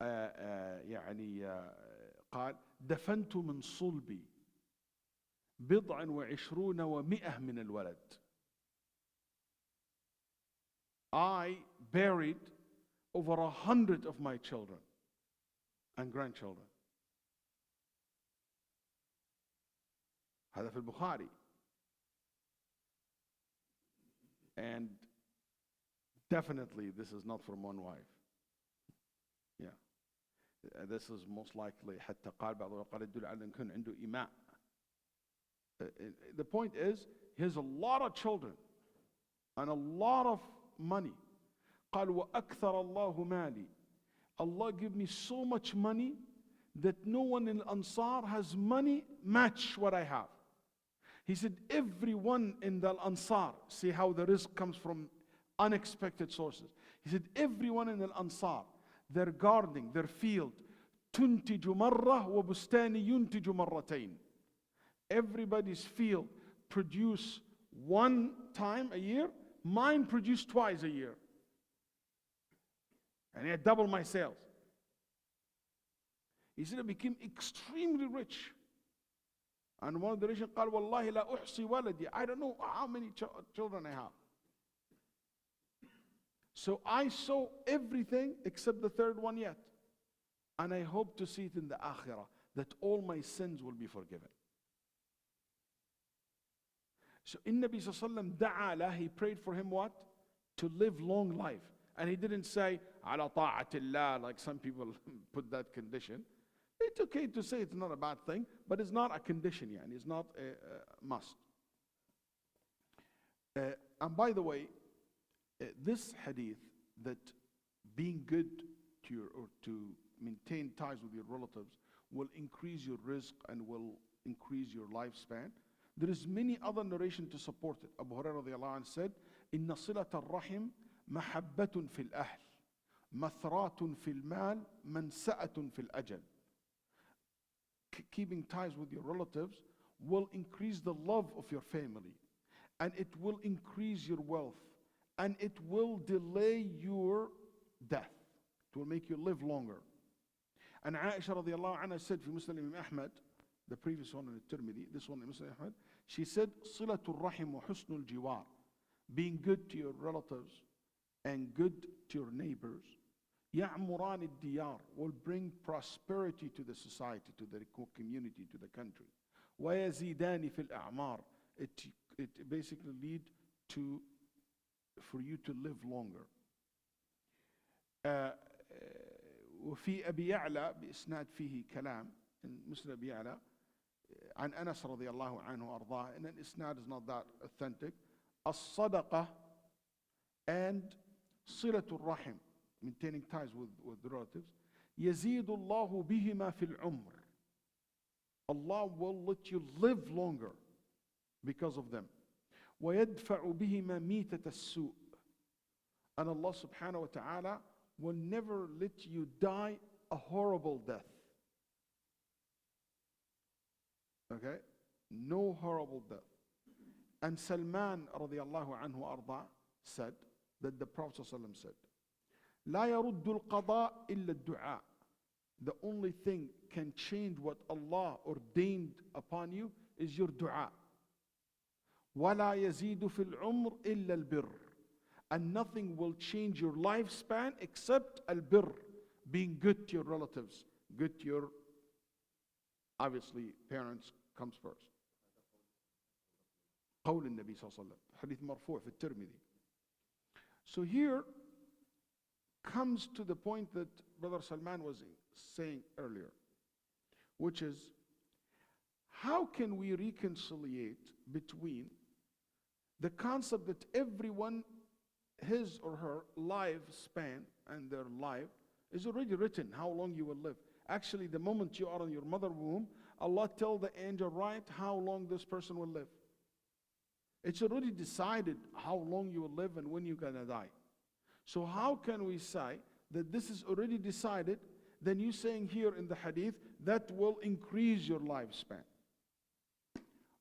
يعني قال دفنت من صلبي 27 و100 من الولد. I buried over 100 of my children and grandchildren. هذا في البخاري. And definitely this is not from one wife. Yeah. This is most likely حتى قال بعض القال يدل على أن يكون عنده إماء. The point is, he has a lot of children and a lot of money. قال وأكثر الله مالي. Allah give me so much money that no one in Ansar has money match what I have. He said, everyone in the Ansar, see how the risk comes from unexpected sources. He said, everyone in the Ansar, their gardening, their field, تنتج مرة وبستاني ينتج مرتين. Everybody's field produce 1 time a year. Mine produce twice a year. And he had double my sales. He said, I became extremely rich. And one of the rich قال والله لا أحصي ولدي. I don't know how many children I have. So I saw everything except the 3rd one yet. And I hope to see it in the akhirah, that all my sins will be forgiven. So in Nabi sallallahu alayhi wa sallam, he prayed for him what? To live long life. And he didn't say, ala ta'atillah, like some people put that condition. It's okay to say it's not a bad thing, but it's not a condition, and it's not a must. And by the way, this hadith, that being good to your, or to maintain ties with your relatives will increase your rizq and will increase your lifespan. There is many other narration to support it. Abu Hurairah radiallahu anh said, إن صلة الرحم محبة في الأهل مثرات في المال منسأة في الأجل. Keeping ties with your relatives will increase the love of your family, and it will increase your wealth, and it will delay your death. It will make you live longer. And Aisha radiallahu anha said في Musnad Ahmad, the previous one in at-Tirmidhi, this one in Musnad Ahmad, she said, صِلَةُ الرَّحِمْ وَحُسْنُ الْجِوَارِ. Being good to your relatives and good to your neighbors. يَعْمُرَانِ الدِّيَارِ will bring prosperity to the society, to the community, to the country. وَيَزِيدَانِ فِي الْأَعْمَارِ. It basically lead to, for you to live longer. وفي أبي يعلى بإسناد فيه كلام in Musnad أبي يعلى عن أنس رضي الله عنه وأرضاه, and الإسناد is not that authentic. الصدقة and صلة الرحم, maintaining ties with the relatives, يزيد الله بهما في العمر. Allah will let you live longer because of them. ويدفع بهما ميتة السوء. And Allah subhanahu wa ta'ala will never let you die a horrible death. Okay? No horrible death. And Salman radiallahu anhu arda said that the Prophet ﷺ said, لا يرد القضاء إلا الدعاء. The only thing can change what Allah ordained upon you is your dua. ولا يزيد في العمر إلا البر. And nothing will change your lifespan except al-birr, being good to your relatives, good to your, obviously, parents comes first. قول النبي صلى الله عليه وسلم, hadith مرفوع في الترمذي. So here comes to the point that Brother Salman was saying earlier, which is, how can we reconciliate between the concept that everyone, his or her lifespan and their life is already written, how long you will live. Actually, the moment you are in your mother womb, Allah tell the angel, write how long this person will live. It's already decided how long you will live and when you're gonna die. So how can we say that this is already decided, then you saying here in the hadith, that will increase your lifespan?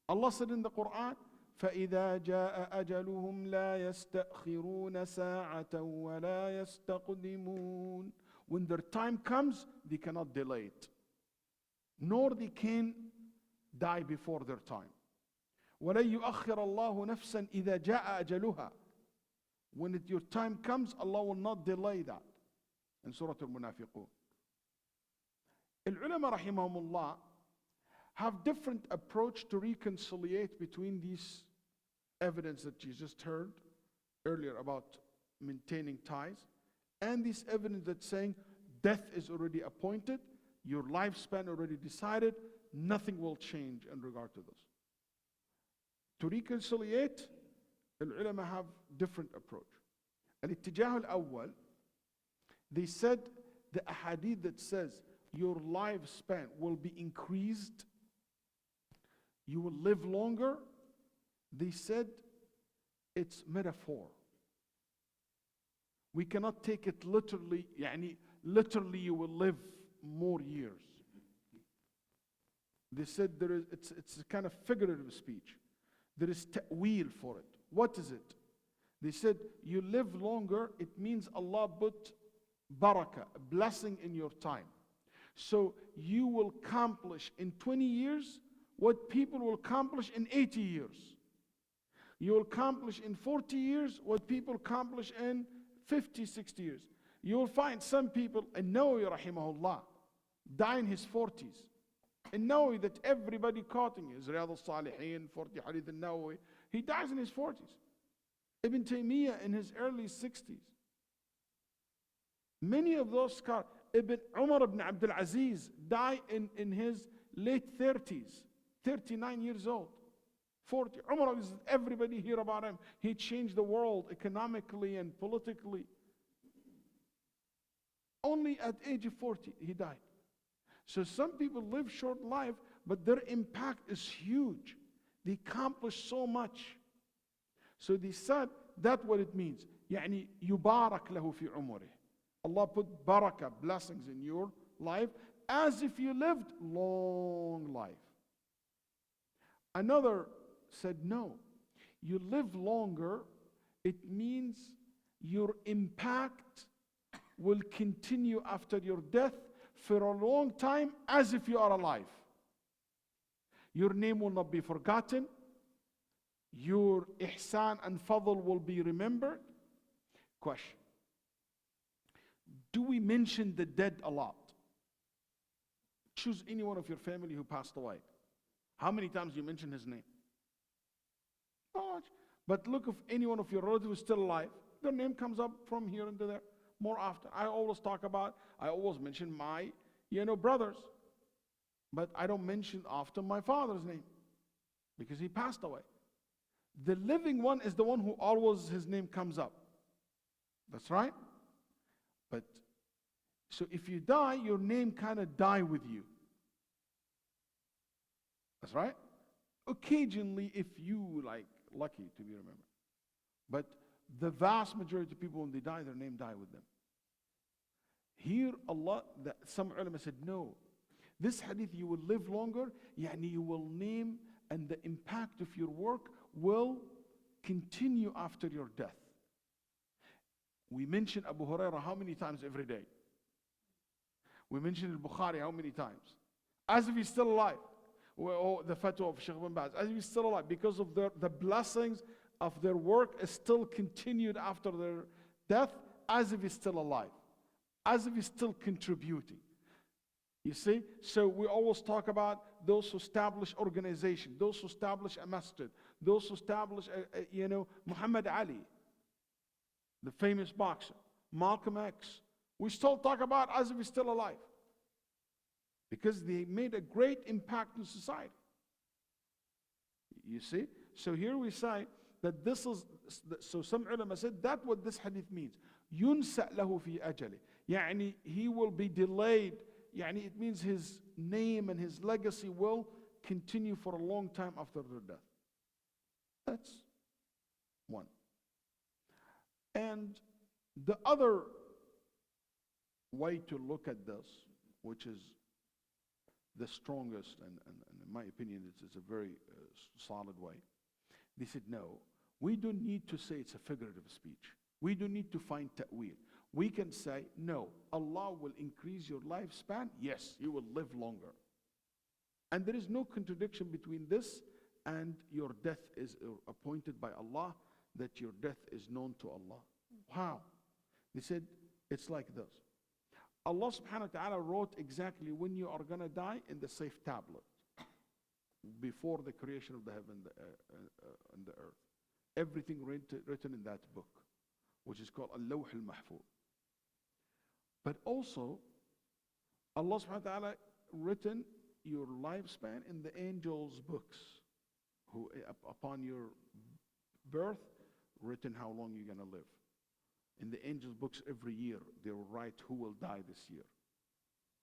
Allah said in the Quran, فَإِذَا جَاءَ أَجَلُهُمْ لَا يَسْتَأْخِرُونَ سَاعَةً وَلَا يَسْتَقْدِمُونَ. When their time comes, they cannot delay it, nor they can die before their time. وَلَن يُؤَخِّرَ اللَّهُ نَفْسًا إِذَا جَاءَ أَجَلُهَا. When your time comes, Allah will not delay that. In Surah Al-Munafiqun. Al-ulama rahimahumullah have different approach to reconciliate between these evidence that you just heard earlier about maintaining ties, and this evidence that's saying death is already appointed, your lifespan already decided, nothing will change in regard to this. To reconciliate, al-ulama have different approach. Al-ittijah al-awwal, they said the ahadith that says your lifespan will be increased, you will live longer, they said it's metaphor. We cannot take it literally, literally you will live more years. They said it's a kind of figurative speech. There is ta'wil for it. What is it? They said you live longer, it means Allah put barakah, a blessing in your time. So you will accomplish in 20 years what people will accomplish in 80 years. You will accomplish in 40 years what people accomplish in 50, 60 years. You will find some people, and Nawawi rahimahullah, die in his 40s. And Nawawi that everybody quoting is Riyadh al-Salihin, 40 hadith al-Nawawi. He dies in his 40s. Ibn Taymiyyah in his early 60s. Many of those scholars, Umar ibn Abdul Aziz died in his late 30s, 39 years old, 40. Umar, everybody hear about him. He changed the world economically and politically. Only at age of 40, he died. So some people live short life, but their impact is huge. They accomplish so much. So they said that's what it means. يعني يبارك له في عمره. Allah put barakah, blessings in your life, as if you lived long life. Another said no. You live longer, it means your impact will continue after your death for a long time as if you are alive. Your name will not be forgotten. Your ihsan and fadl will be remembered. Question. Do we mention the dead a lot? Choose any one of your family who passed away. How many times you mention his name? Not much. But look, if any one of your relatives who is still alive, their name comes up from here into there more often. I always mention my, brothers. But I don't mention often my father's name because he passed away. The living one is the one who always his name comes up. That's right. But so if you die, your name kind of die with you. That's right. Occasionally, if you lucky to be remembered. But the vast majority of people, when they die, their name die with them. Here Allah, some ulama said, no. This hadith, you will live longer, yani you will name, and the impact of your work will continue after your death. We mention Abu Hurairah how many times every day? We mention al-Bukhari how many times? As if he's still alive. Or the fatwa of Shaykh ibn Baz, as if he's still alive, because of the blessings of their work is still continued after their death, as if he's still alive, as if he's still contributing. You see? So we always talk about those who establish organization, those who establish a masjid, those who establish, Muhammad Ali, the famous boxer, Malcolm X. We still talk about as if he's still alive, because they made a great impact in society. You see? So here we say that this is, so some ulama said that's what this hadith means. يُنْسَأْ لَهُ فِي أَجَلِهِ. يعني he will be delayed. يعني it means his name and his legacy will continue for a long time after their death. That's one. And the other way to look at this, which is the strongest, and in my opinion, it's a very solid way. They said, no, we don't need to say it's a figurative speech. We don't need to find ta'wil. We can say, no, Allah will increase your lifespan. Yes, you will live longer. And there is no contradiction between this and your death is appointed by Allah, that your death is known to Allah. How? They said, it's like this. Allah subhanahu wa ta'ala wrote exactly when you are going to die in the safe tablet before the creation of the heaven and the earth. Everything written in that book, which is called al-Lawh al-Mahfuz. But also, Allah subhanahu wa ta'ala written your lifespan in the angels' books, who upon your birth, written how long you're going to live. In the angels' books every year, they will write who will die this year.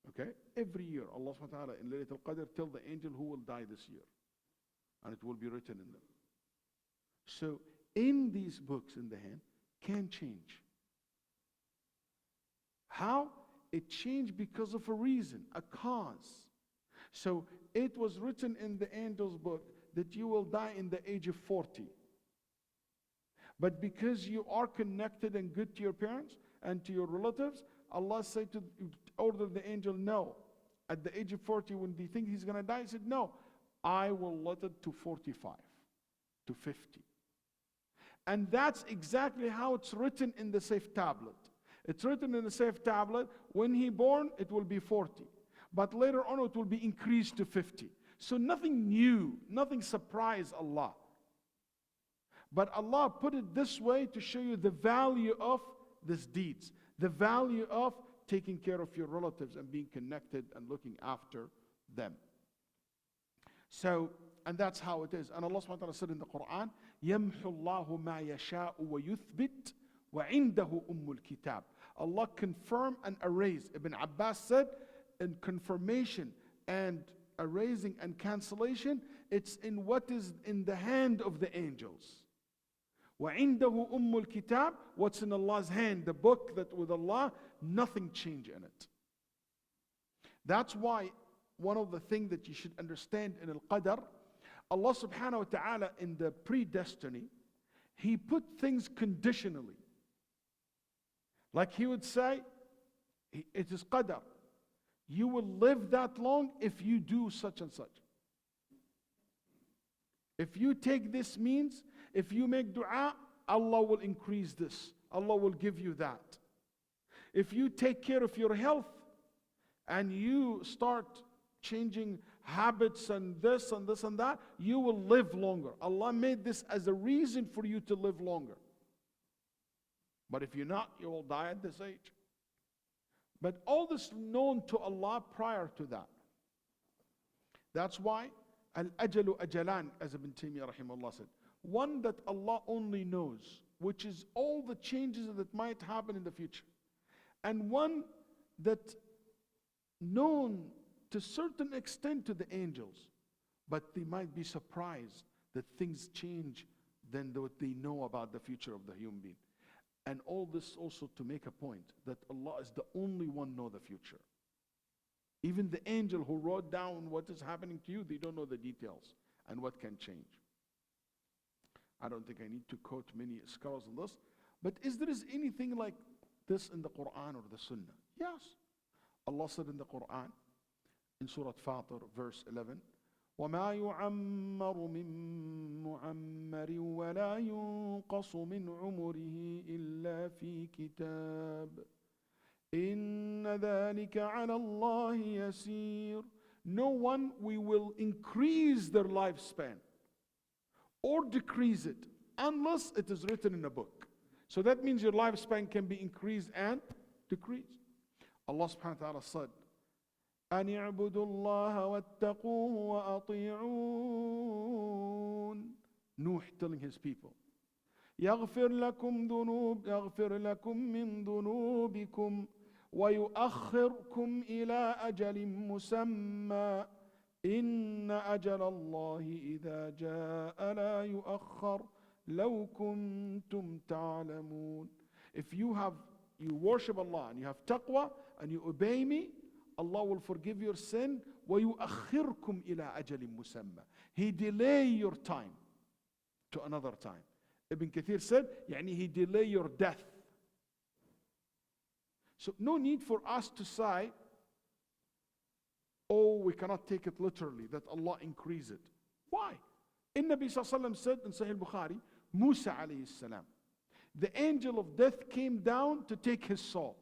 Okay? Every year, Allah subhanahu wa ta'ala in Laylatul Qadr tell the angel who will die this year. And it will be written in them. So, in these books in the hand, can change. How? It changed because of a reason, a cause. So, it was written in the angel's book that you will die in the age of 40. But because you are connected and good to your parents and to your relatives, Allah said to order the angel, no. At the age of 40, when they think he's going to die, he said, no, I will let it to 45, to 50. And that's exactly how it's written in the safe tablet. It's written in the safe tablet, when he born, it will be 40. But later on, it will be increased to 50. So nothing new, nothing surprised Allah. But Allah put it this way to show you the value of these deeds, the value of taking care of your relatives and being connected and looking after them. So, and that's how it is. And Allah subhanahu wa ta'ala said in the Quran, يَمْحُ اللَّهُ مَا يَشَاءُ وَيُثْبِتْ وَعِنْدَهُ أُمُّ الْكِتَابِ. Allah confirm and erase. Ibn Abbas said, in confirmation and erasing and cancellation, it's in what is in the hand of the angels. وَعِنْدَهُ أُمُّ الْكِتَابِ. What's in Allah's hand, the book that with Allah, nothing change in it. That's why one of the things that you should understand in Al-Qadr, Allah subhanahu wa ta'ala in the predestiny, He put things conditionally. Like He would say, it is Qadr. You will live that long if you do such and such. If you take this means, if you make dua, Allah will increase this. Allah will give you that. If you take care of your health and you start changing habits and this and this and that, you will live longer. Allah made this as a reason for you to live longer. But if you're not, you will die at this age. But all this known to Allah prior to that. That's why al-ajalu ajalan, as Ibn Taymiyyah rahimahullah said, one that Allah only knows, which is all the changes that might happen in the future. And one that known to a certain extent to the angels, but they might be surprised that things change than what they know about the future of the human being. And all this also to make a point that Allah is the only one know the future. Even the angel who wrote down what is happening to you, they don't know the details and what can change. I don't think I need to quote many scholars on this, but is there anything like this in the Quran or the Sunnah? Yes. Allah said in the Quran, in Surah Fatir, verse 11, وَمَا يُعَمَّرُ مِن مُعَمَّرٍ وَلَا يُنقَصُ مِنْ عُمُرِهِ إِلَّا فِي كِتَابٍ إِنَّ ذَلِكَ عَلَى اللَّهِ يَسِيرٌ. No one we will increase their lifespan or decrease it unless it is written in a book. So that means your lifespan can be increased and decreased. Allah subhanahu wa ta'ala said, أَنِ اعْبُدُوا اللَّهَ وَاتَّقُوهُ وَأَطِيعُونَ. Nuh telling his people, يغفر لكم من ذنوبكم ويؤخركم إلى أجل مسمى إن أجل الله إذا جاء لا يؤخر لو كنتم تعلمون. If you worship Allah and you have taqwa and you obey me, Allah will forgive your sin. وَيُؤَخِّرْكُمْ إِلَىٰ أَجَلٍ مُسَمَّى. He delay your time to another time. Ibn Kathir said, يعني he delay your death. So no need for us to say, oh, we cannot take it literally, that Allah increase it. Why? Nabi Sallallahu Alaihi Wasallam said in Sahih Bukhari, Musa alayhi salam, the angel of death came down to take his soul.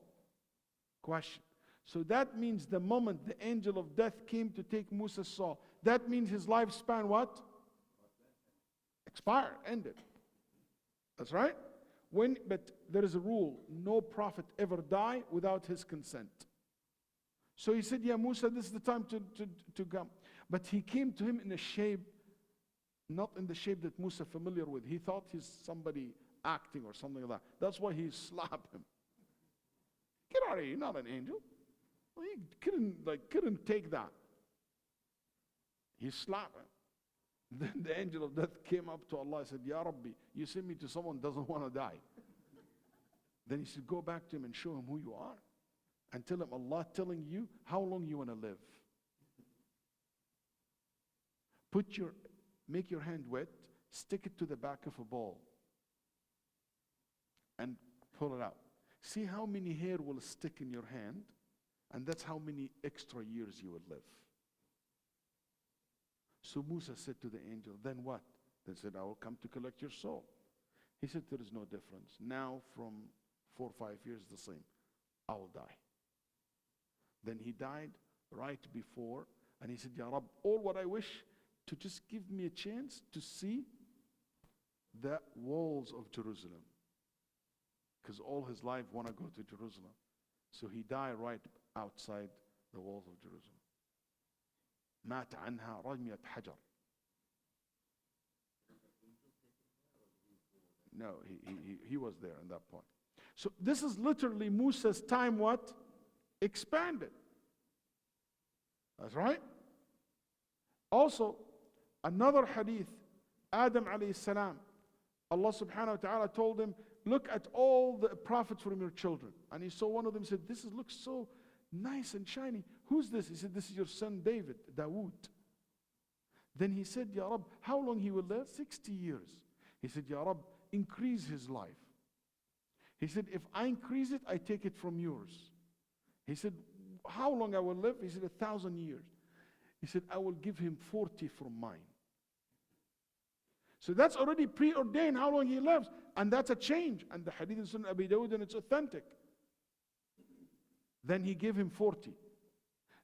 Question. So that means the moment the angel of death came to take Musa's soul, that means his lifespan what? Expired, ended. That's right. But there is a rule, no prophet ever die without his consent. So he said, yeah, Musa, this is the time to come. But he came to him in a shape, not in the shape that Musa familiar with. He thought he's somebody acting or something like that. That's why he slapped him. Get out of here, you're not an angel. Well, he couldn't take that. He slapped him. Then the angel of death came up to Allah and said, Ya Rabbi, you send me to someone who doesn't want to die. Then he said, go back to him and show him who you are. And tell him Allah telling you how long you want to live. Make your hand wet, stick it to the back of a ball, and pull it out. See how many hair will stick in your hand, and that's how many extra years you will live. So Musa said to the angel, then what? They said, I will come to collect your soul. He said, there is no difference. Now from 4 or 5 years the same. I will die. Then he died right before, and he said, Ya Rab, all what I wish to just give me a chance to see the walls of Jerusalem. Because all his life want to go to Jerusalem. So he died right outside the walls of Jerusalem. مات عنها رمية حجر. No, he was there at that point. So this is literally Musa's time what? Expanded. That's right. Also, another hadith, Adam alayhi salam, Allah subhanahu wa ta'ala told him, look at all the prophets from your children. And he saw one of them, said, this looks so nice and shiny. Who's this? He said, this is your son David, Dawood. Then he said, Ya Rab, how long he will live? 60 years. He said, Ya Rab, increase his life. He said, if I increase it, I take it from yours. He said, how long I will live? He said, 1,000 years. He said, I will give him 40 from mine. So that's already preordained how long he lives. And that's a change. And the hadith in Sunan Abu Dawud, and it's authentic. Then he gave him 40.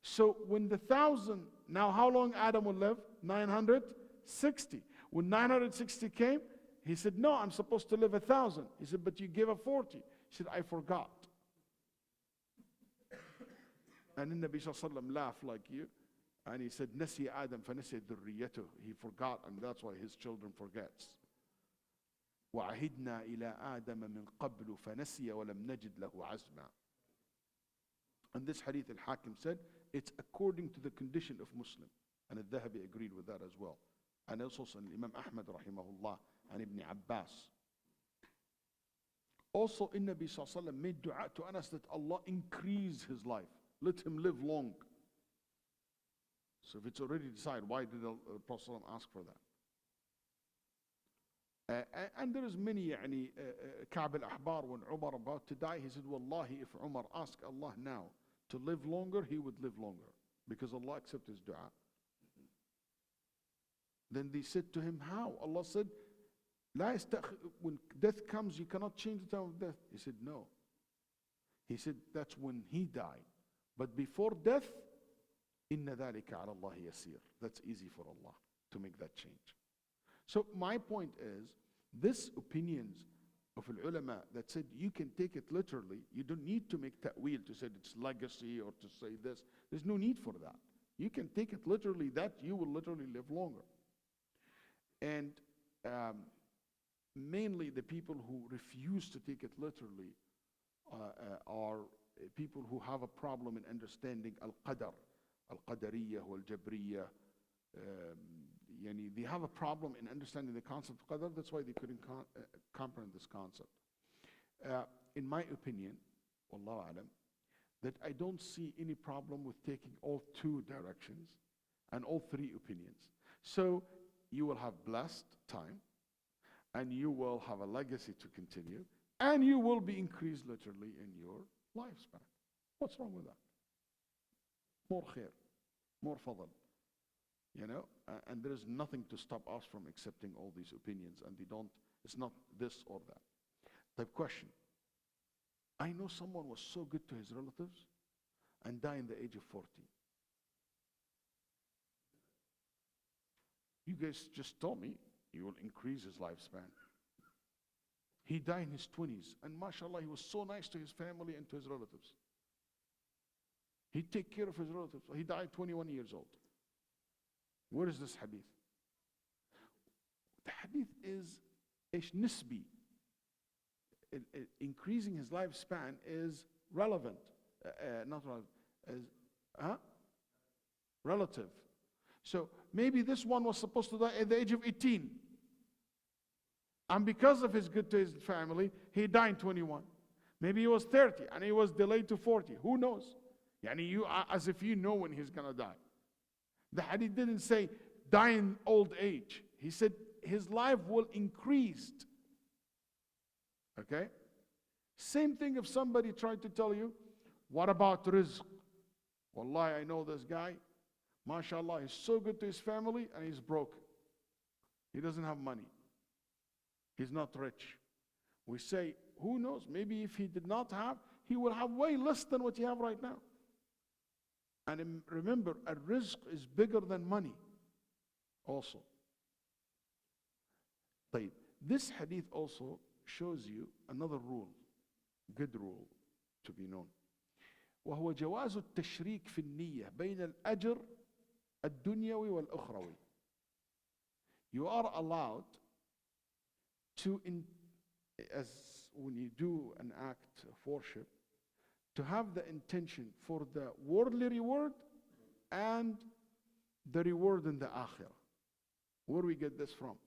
So when the 1,000, now how long Adam will live? 960. When 960 came, he said, no, I'm supposed to live 1,000. He said, but you gave a 40. He said, I forgot. And then Nabi Sallallahu Alaihi Wasallam laughed like you. And he said, Nasi Adam fanasi dhurriyatuh. He forgot, and that's why his children forgets. وَعَهِدْنَا إِلَىٰ آدَمَ مِنْ قَبْلُ فَنَسِيَ وَلَمْ نَجِدْ لَهُ عَزْمًا. And this hadith al-Hakim said, it's according to the condition of Muslim. And al-Dhahabi agreed with that as well. And also Imam Ahmad rahimahullah and Ibn Abbas. Also, in Nabi Sallallahu Alaihi Wasallam made dua to Anas that Allah increase his life. Let him live long. So if it's already decided, why did the Prophet ﷺ ask for that? And there is many, Ka'b al-Ahbar, when Umar about to die, he said, Wallahi, if Umar asked Allah now to live longer, he would live longer. Because Allah accepted his dua. Then they said to him, how? Allah said, when death comes, you cannot change the time of death. He said, no. He said, that's when he died. But before death, إِنَّ ذَلِكَ عَلَى اللَّهِ يَسِيرٌ. That's easy for Allah to make that change. So my point is, this opinions of ulama that said you can take it literally, you don't need to make ta'wil to say it's legacy or to say this. There's no need for that. You can take it literally that you will literally live longer. And mainly the people who refuse to take it literally are people who have a problem in understanding al-qadar, al-qadariyah or al-jabriyah. They have a problem in understanding the concept of qadar. That's why they couldn't comprehend this concept. In my opinion, wallahu alam, that I don't see any problem with taking all two directions and all three opinions. So you will have blessed time, and you will have a legacy to continue, and you will be increased literally in your lifespan. What's wrong with that? More khair, more fadl. And there is nothing to stop us from accepting all these opinions, and it's not this or that. Type question. I know someone was so good to his relatives and died in the age of 40. You guys just told me he will increase his lifespan. He died in his 20s, and mashallah, he was so nice to his family and to his relatives. He'd take care of his relatives. He died 21 years old. Where is this hadith? The hadith is nisbi. Increasing his lifespan is relevant. Not relevant. Relative. So maybe this one was supposed to die at the age of 18. And because of his good to his family, he died in 21. Maybe he was 30 and he was delayed to 40. Who knows? As if you know when he's going to die. The hadith didn't say die in old age. He said his life will increase. Okay? Same thing if somebody tried to tell you, what about rizq? Wallahi, I know this guy. MashaAllah, he's so good to his family and he's broke. He doesn't have money. He's not rich. We say, who knows? Maybe if he did not have, he will have way less than what you have right now. And remember, a rizq is bigger than money also. This hadith also shows you another rule, good rule to be known. وهو جواز التشريك في النية بين الأجر الدنيوي والأخروي. You are allowed to, as when you do an act of worship, to have the intention for the worldly reward and the reward in the akhirah. Where do we get this from?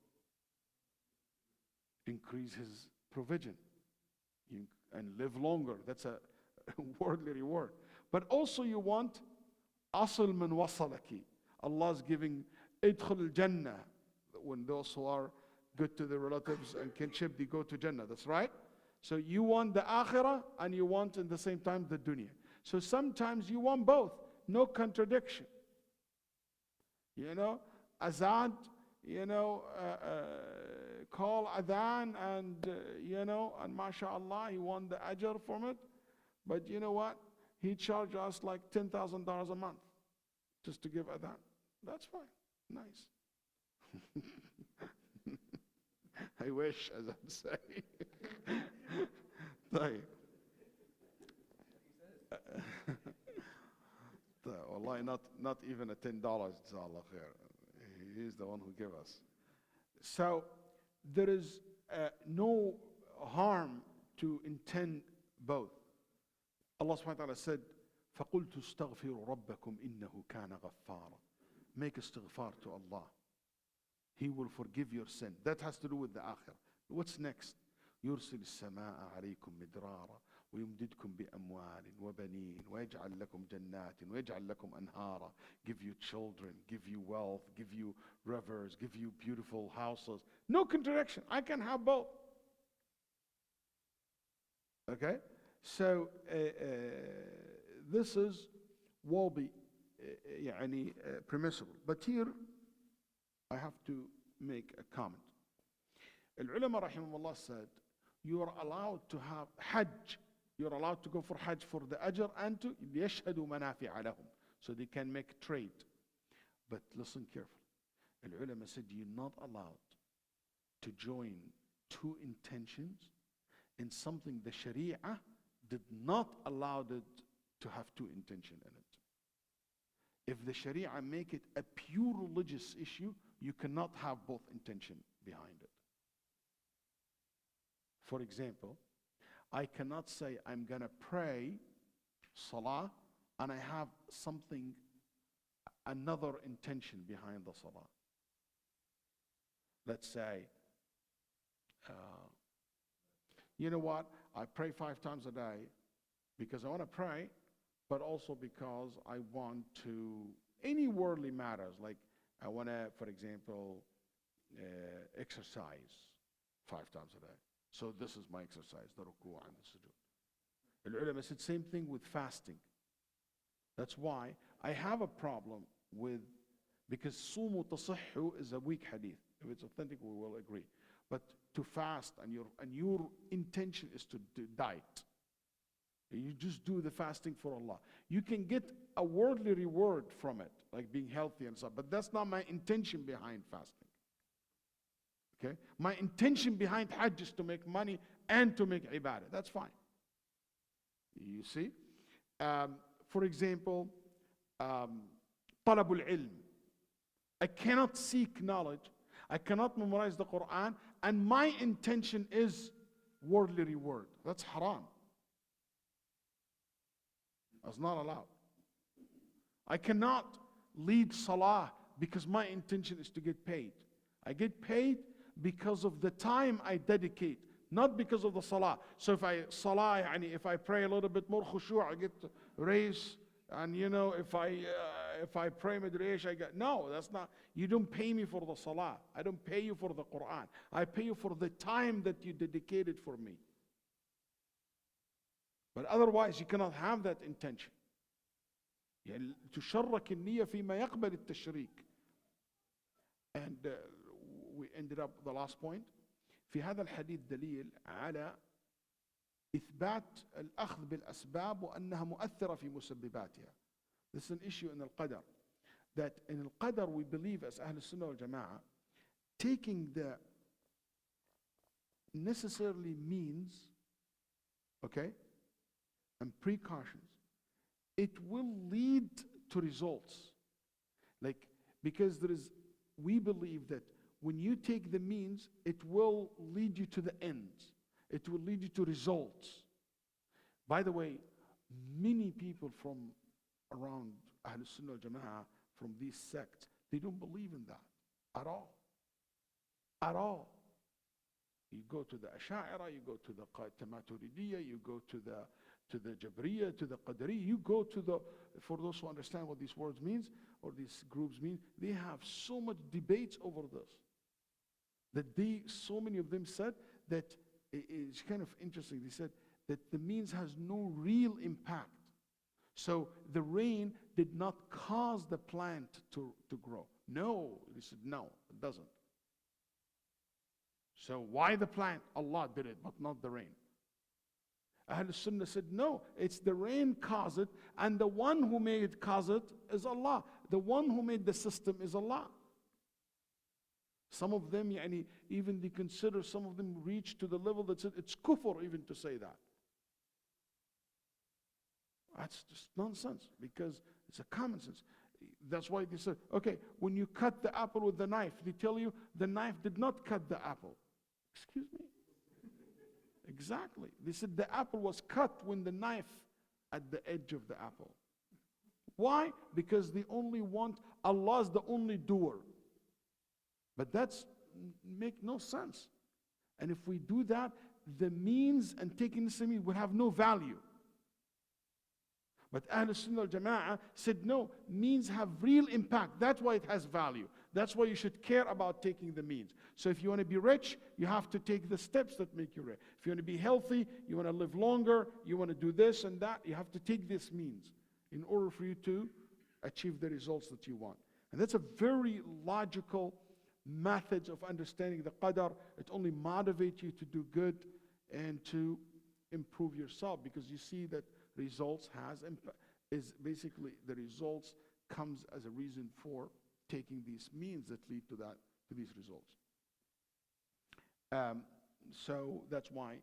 Increase his provision and live longer. That's a worldly reward. But also you want asl man wasalaki. Allah's giving idkhul al-jannah. When those who are good to their relatives and kinship, they go to Jannah. That's right. So you want the akhirah and you want at the same time the dunya. So sometimes you want both. No contradiction. Azan, call adhan and, and mashallah, he won the ajr from it. But you know what? He charged us like $10,000 a month just to give adhan. That's fine. Nice. I wish, as I'm saying. Wallahi, not even a $10, inshallah khair. He is the one who gave us. So there is no harm to intend both. Allah subhanahu wa ta'ala said, فَقُلْتُ اسْتَغْفِرُوا رَبَّكُمْ إِنَّهُ كَانَ غَفَّارًا. Make istighfar to Allah. He will forgive your sin. That has to do with the akhirah. What's next? يرسل السماء عليكم مدرارا ويمددكم بأموال وبنين ويجعل لكم جنات ويجعل لكم أنهارا, give you children, give you wealth, give you rivers, give you beautiful houses. No contradiction. I can have both. Okay? So this is will be permissible. But here I have to make a comment. Al-ulama rahimahullah said, you are allowed to have hajj. You're allowed to go for hajj for the ajr and to يشهدوا منافع لهم, so they can make trade. But listen carefully. Al-ulama said you're not allowed to join two intentions in something the Sharia did not allow it to have two intentions in it. If the Sharia make it a pure religious issue, you cannot have both intention behind it. For example, I cannot say I'm going to pray salah and I have something, another intention behind the salah. Let's say, you know what, I pray 5 times a day because I want to pray, but also because I want to, any worldly matters, like I want to, for example, exercise 5 times a day. So this is my exercise, the ruku' and the sujood. Al-ulama said same thing with fasting. That's why I have a problem with, because sumu tasihhu is a weak hadith. If it's authentic, we will agree. But to fast and your intention is to diet. You just do the fasting for Allah. You can get a worldly reward from it, like being healthy and stuff, but that's not my intention behind fasting. Okay? My intention behind Hajj is to make money and to make ibadah. That's fine. You see? For example, talabul ilm. I cannot seek knowledge. I cannot memorize the Quran, and my intention is worldly reward. That's haram. That's not allowed. I cannot lead salah because my intention is to get paid. I get paid because of the time I dedicate, not because of the salah. So if I pray a little bit more khushu', I get to raise, and if I pray madrish, I get, no, that's not, you don't pay me for the salah. I don't pay you for the Quran. I pay you for the time that you dedicated for me. But otherwise you cannot have that intention. تشرك النية فيما يقبل التشريك. And we ended up the last point. في هذا الحديث دليل على إثبات الأخذ بالأسباب وأنها مؤثرة في مسبباتها. This is an issue in al-Qadr. That in al-Qadr we believe as Ahl Sunnah wal Jama'ah, taking the necessarily means, okay, and precautions, it will lead to results. Like, because we believe that when you take the means, it will lead you to the ends. It will lead you to results. By the way, many people from around Ahl Sunnah Jama'ah, from these sects, they don't believe in that at all. At all. You go to the Asha'ira, you go to the Maturidiyya, you go to the Jabriya, to the Qadariya, you go to the, for those who understand what these words means, or these groups mean, they have so much debates over this. That so many of them said that, it's kind of interesting, they said that the means has no real impact. So the rain did not cause the plant to grow. No, they said no, it doesn't. So why the plant? Allah did it, but not the rain. Ahl Sunnah said no, it's the rain caused it, and the one who made it cause it is Allah. The one who made the system is Allah. Some of them, even they consider, some of them reach to the level that said it's kufr even to say that. That's just nonsense, because it's a common sense. That's why they said, okay, when you cut the apple with the knife, they tell you the knife did not cut the apple. Excuse me? Exactly. They said the apple was cut when the knife at the edge of the apple. Why? Because they only want, Allah is the only doer. But that's make no sense. And if we do that, the means and taking this means would have no value. But Ahl Sunnah al Jama'ah said no, means have real impact. That's why it has value. That's why you should care about taking the means. So if you want to be rich, you have to take the steps that make you rich. If you want to be healthy, you want to live longer, you want to do this and that, you have to take this means in order for you to achieve the results that you want. And that's a very logical method of understanding the qadar. It only motivates you to do good and to improve yourself, because you see that results is basically the results comes as a reason for taking these means that lead to these results. So that's why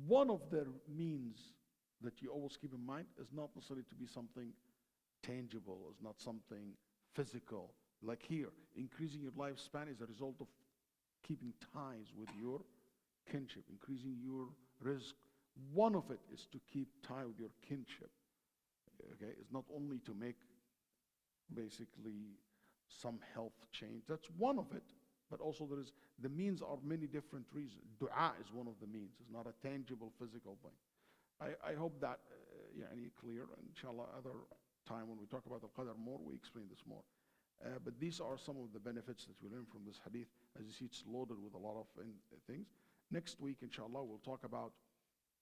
one of the means that you always keep in mind is not necessarily to be something tangible, is not something physical. Like here, increasing your lifespan is a result of keeping ties with your kinship, increasing your rizq. One of it is to keep tie with your kinship. Okay, it's not only to make basically some health change. That's one of it. But also the means are many different reasons. Dua is one of the means. It's not a tangible physical thing. I hope that clear. Inshallah, other time when we talk about al-Qadr more, we explain this more. But these are some of the benefits that we learn from this hadith. As you see, it's loaded with a lot of things. Next week, inshallah, we'll talk about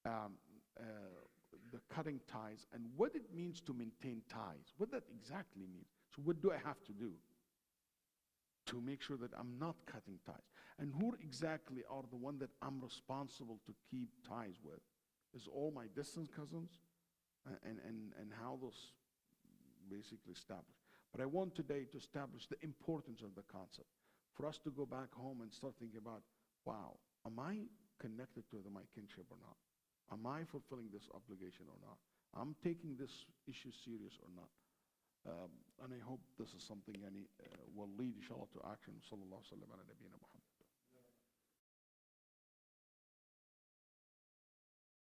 the cutting ties and what it means to maintain ties. What that exactly means. So what do I have to do to make sure that I'm not cutting ties? And who exactly are the one that I'm responsible to keep ties with? Is all my distant cousins? And how those basically established. But I want today to establish the importance of the concept. For us to go back home and start thinking about, wow, am I connected to my kinship or not? Am I fulfilling this obligation or not? I'm taking this issue serious or not? And I hope this is something will lead, inshallah, to action. Sallallahu alaihi wa sallam ala nabiyyina Muhammad.